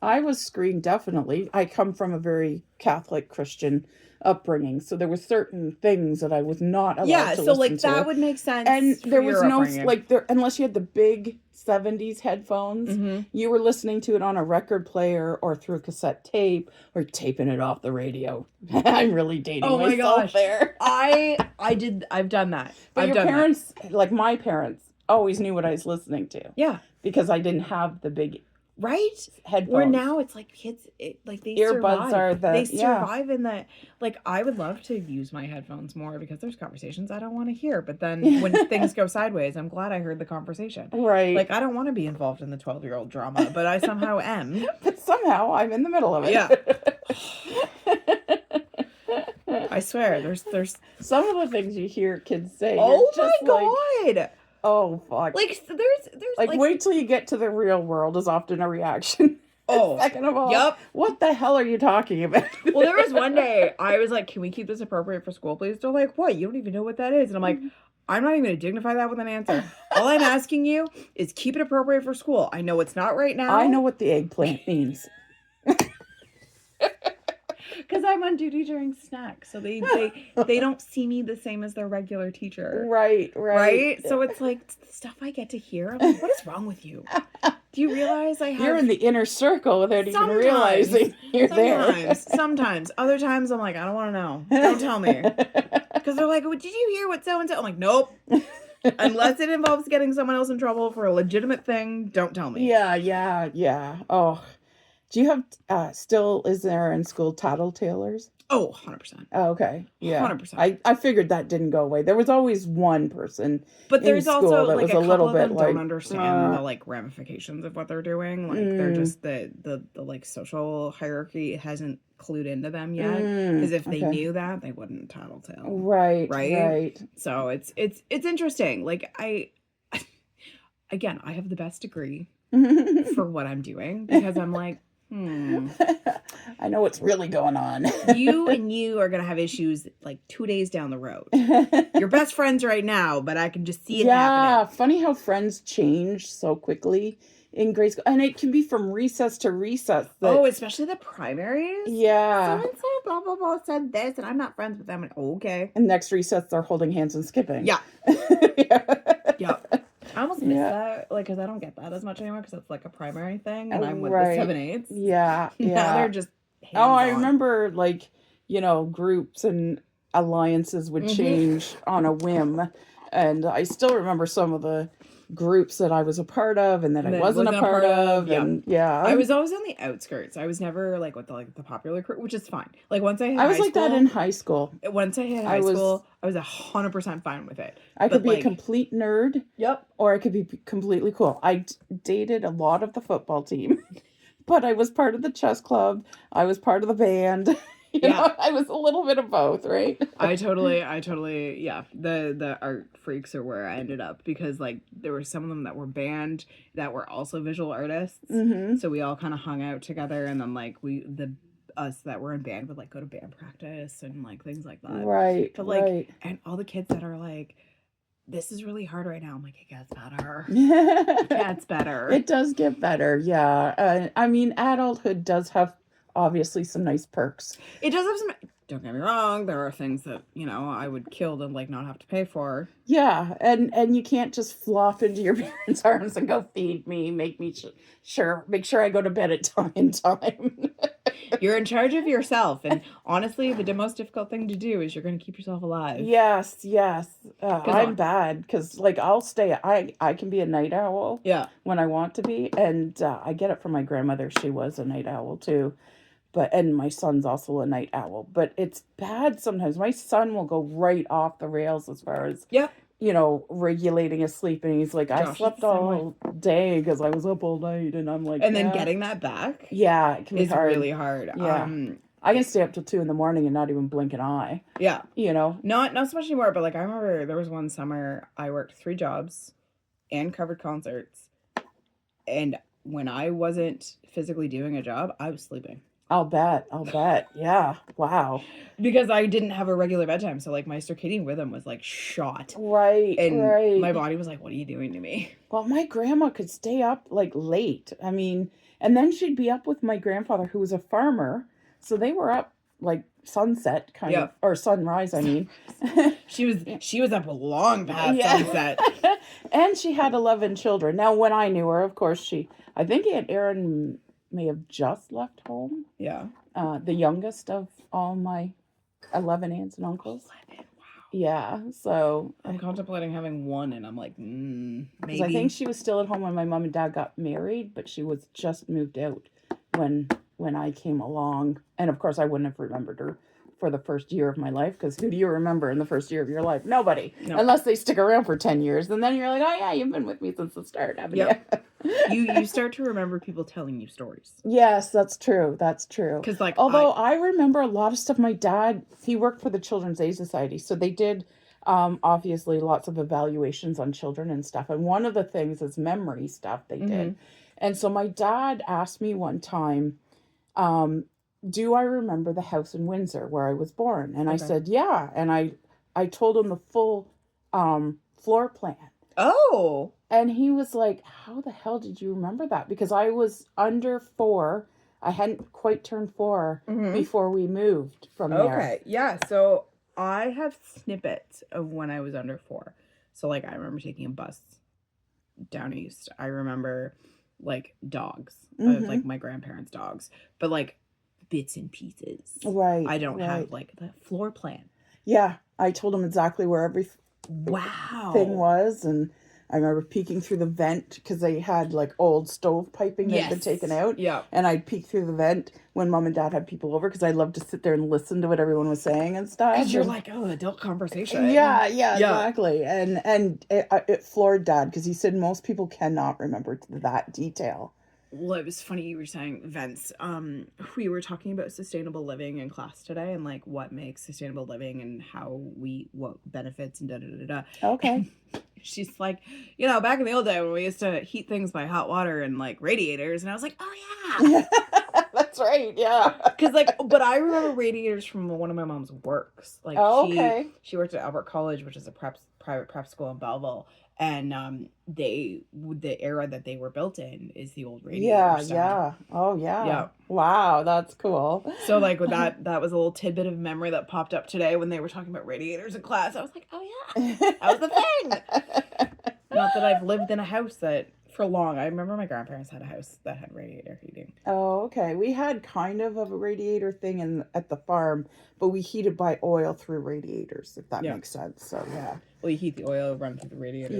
I was screened, definitely. I come from a very Catholic Christian upbringing, so there were certain things that I was not allowed to listen to. Yeah, so like that would make sense. And there was no upbringing. like there unless you had the big 70s headphones. Mm-hmm. You were listening to it on a record player or through cassette tape or taping it off the radio. I'm really dating myself there. I've done that. But your parents, like my parents, always knew what I was listening to. Yeah. Because I didn't have the big headphones. Where now it's like kids, like they earbuds survive. They survive in the, like, I would love to use my headphones more because there's conversations I don't want to hear. But then when things go sideways, I'm glad I heard the conversation. Right. Like, I don't want to be involved in the 12-year-old drama, but I somehow am. But somehow I'm in the middle of it. Yeah. I swear, there's some of the things you hear kids say. Oh my God. Oh fuck! Like there's like wait till you get to the real world is often a reaction. Oh, second of all, yep. What the hell are you talking about? Well, there was one day I was like, "Can we keep this appropriate for school, please?" They're like, "What? You don't even know what that is?" And I'm like, "I'm not even going to dignify that with an answer. All I'm asking you is keep it appropriate for school. I know it's not right now. I know what the eggplant means." Because I'm on duty during snacks, so they don't see me the same as their regular teacher. Right. So it's like the stuff I get to hear. I'm like, what is wrong with you? Do you realize I have... You're in the inner circle without even realizing you're there. Sometimes. Other times I'm like, I don't want to know. Don't tell me. Because they're like, well, did you hear what so-and-so? I'm like, nope. Unless it involves getting someone else in trouble for a legitimate thing, don't tell me. Yeah. Oh. Do you have, is there in school tattletalers? Oh, 100%. Oh, okay. Yeah. 100%. I figured that didn't go away. There was always one person. But there's also that like was a little couple of bit them don't understand the like ramifications of what they're doing. Like they're just the like social hierarchy hasn't clued into them yet. Because if they knew that, they wouldn't tattletale. Right. So it's interesting. Like I have the best degree for what I'm doing because I'm like, I know what's really going on. you are going to have issues like 2 days down the road. You're best friends right now, but I can just see it happening. Yeah, funny how friends change so quickly in grade school. And it can be from recess to recess. Especially the primaries? Yeah. So-and-so blah, blah, blah said this, and I'm not friends with them. And okay. And next recess, they're holding hands and skipping. Yeah. Yeah. I almost miss that, like, because I don't get that as much anymore, because it's like a primary thing, and I'm with the 7/8. Yeah. Now they're just I remember, like, groups and alliances would change on a whim, and I still remember some of the groups that I was a part of and that I wasn't a part of. And I was always on the outskirts. I was never like with the popular crew, which is fine. Like once I hit I was like that in high school. Once I hit high school, I was 100% fine with it. I could be a complete nerd. Yep. Or I could be completely cool. I dated a lot of the football team, but I was part of the chess club. I was part of the band. You know, I was a little bit of both, right? I totally, the art freaks are where I ended up because like there were some of them that were band that were also visual artists. Mm-hmm. So we all kind of hung out together, and then like us that were in band would like go to band practice and like things like that. Right. But like, and all the kids that are like, this is really hard right now. I'm like, it gets better. It gets better. It does get better. Yeah. I mean, adulthood does have obviously some nice perks. It does have some, don't get me wrong, there are things that, I would kill to like not have to pay for. Yeah, and you can't just flop into your parents' arms and go feed me, make me make sure I go to bed at time. You're in charge of yourself, and honestly, the most difficult thing to do is you're going to keep yourself alive. Yes. I'm bad because like I'll stay. I can be a night owl. Yeah. When I want to be, and I get it from my grandmother. She was a night owl too. And my son's also a night owl, but it's bad sometimes. My son will go right off the rails as far as, regulating his sleep. And he's like, I slept all day because I was up all night. And I'm like, and then getting that back. Yeah. It can be hard. Really hard. Yeah. I can stay up till 2 a.m. and not even blink an eye. Yeah. Not so much anymore, but like I remember there was one summer I worked 3 jobs and covered concerts. And when I wasn't physically doing a job, I was sleeping. I'll bet. Yeah. Wow. Because I didn't have a regular bedtime. So, like, my circadian rhythm was, like, shot. Right. And my body was like, what are you doing to me? Well, my grandma could stay up, like, late. I mean, and then she'd be up with my grandfather, who was a farmer. So they were up, like, sunset kind of, or sunrise, I mean. She was up long past sunset. And she had 11 children. Now, when I knew her, of course, I think Aunt Erin may have just left home. Yeah. The youngest of all my 11 aunts and uncles. 11, wow. Yeah, so I'm contemplating having one, and I'm like, maybe. I think she was still at home when my mom and dad got married, but she was just moved out when I came along. And of course, I wouldn't have remembered her for the first year of my life, because who do you remember in the first year of your life? Nobody. No. Unless they stick around for 10 years. And then you're like, oh yeah, you've been with me since the start, haven't you? You start to remember people telling you stories. Yes, that's true. That's true. Because although I remember a lot of stuff. My dad, he worked for the Children's Aid Society, so they did obviously lots of evaluations on children and stuff. And one of the things is memory stuff they did. And so my dad asked me one time, do I remember the house in Windsor where I was born? And I said, yeah. And I told him the full floor plan. Oh. And he was like, how the hell did you remember that? Because I was under 4. I hadn't quite turned 4 before we moved from there. Okay. Yeah. So I have snippets of when I was under 4. So I remember taking a bus down east. I remember dogs, my grandparents' dogs, but bits and pieces. Right. I don't have the floor plan. Yeah. I told him exactly where every thing was, and I remember peeking through the vent because they had old stove piping that had been taken out. Yeah. And I'd peek through the vent when mom and dad had people over, because I loved to sit there and listen to what everyone was saying and stuff. Because you're adult conversation. Yeah, exactly. And it floored dad, because he said most people cannot remember that detail. Well, it was funny you were saying vents. We were talking about sustainable living in class today, and what makes sustainable living and what benefits and da-da-da-da. Okay. She's like, back in the old day when we used to heat things by hot water and radiators, and I was like, oh yeah. That's right, yeah. Because but I remember radiators from one of my mom's works. She worked at Albert College, which is a private prep school in Belleville. And the era that they were built in is the old radiator style. Yeah. Oh, yeah. Yeah. Wow, that's cool. So with that was a little tidbit of memory that popped up today when they were talking about radiators in class. I was like, oh yeah, that was the thing. Not that I've lived in a house that for long. I remember my grandparents had a house that had radiator heating. Oh, okay. We had kind of a radiator thing at the farm, but we heated by oil through radiators, if that makes sense. So, yeah. Well, you heat the oil, run through the radiators.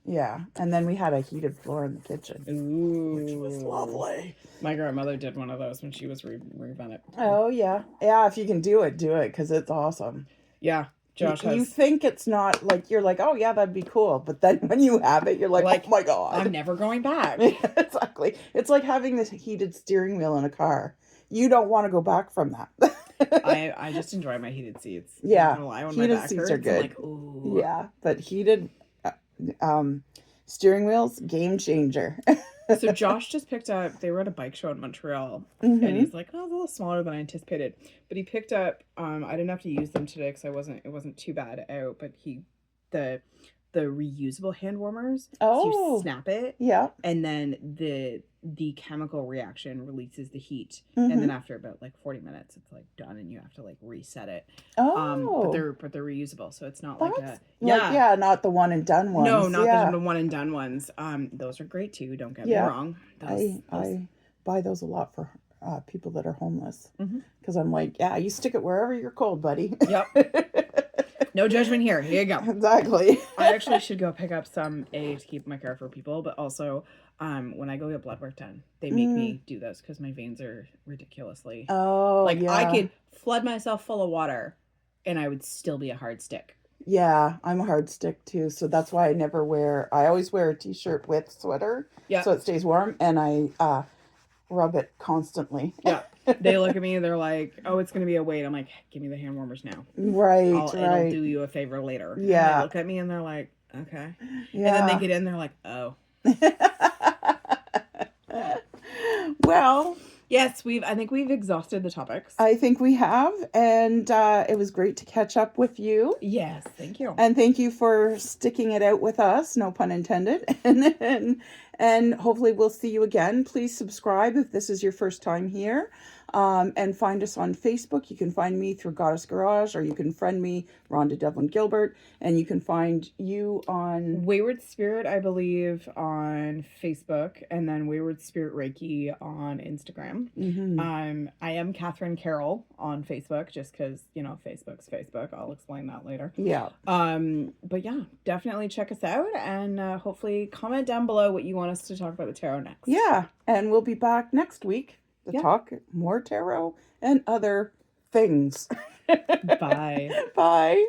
Yeah. And then we had a heated floor in the kitchen. Ooh. Which was lovely. My grandmother did one of those when she was revamped. Oh, yeah. Yeah, if you can do it, because it's awesome. Yeah. Josh you think it's not you're like, oh yeah, that'd be cool, but then when you have it, you're like, oh my god, I'm never going back. Exactly. It's like having this heated steering wheel in a car. You don't want to go back from that. I just enjoy my heated seats. Yeah, heated seats are good. Ooh. Yeah, but heated steering wheels, game changer. So Josh just picked up, they were at a bike show in Montreal, and he's like, oh, it's a little smaller than I anticipated. But he picked up, I didn't have to use them today because it wasn't too bad out, but the reusable hand warmers. Oh. So you snap it. Yeah. And then the chemical reaction releases the heat. And then after about 40 minutes, it's done, and you have to reset it. Oh. But they're reusable. So it's not not the one and done ones. No, not the one and done ones. Those are great too. Don't get me wrong. I buy those a lot for people that are homeless, because I'm like, yeah, you stick it wherever you're cold, buddy. Yep. No judgment here. Here you go. Exactly. I actually should go pick up some to keep my care for people, but also when I go get blood work done, they make me do this because my veins are ridiculously. Oh, I could flood myself full of water, and I would still be a hard stick. Yeah, I'm a hard stick too, so that's why I always wear a t-shirt with sweater, so it stays warm, and I rub it constantly. Yeah. They look at me and they're like, oh, it's going to be a wait. I'm like, give me the hand warmers now. Right, It'll do you a favor later. Yeah. And they look at me and they're like, okay. Yeah. And then they get in, they're like, oh. Well. Yes, I think we've exhausted the topics. I think we have, and it was great to catch up with you. Yes, thank you. And thank you for sticking it out with us, no pun intended. And hopefully we'll see you again. Please subscribe if this is your first time here. And find us on Facebook. You can find me through Goddess Garage, or you can friend me, Rhonda Devlin Gilbert. And you can find you on Wayward Spirit, I believe, on Facebook, and then Wayward Spirit Reiki on Instagram. I am Catherine Carroll on Facebook, just because, Facebook's Facebook. I'll explain that later. Yeah. But yeah, definitely check us out, and hopefully comment down below what you want us to talk about the tarot next. Yeah, and we'll be back next week to talk more tarot and other things. Bye. Bye.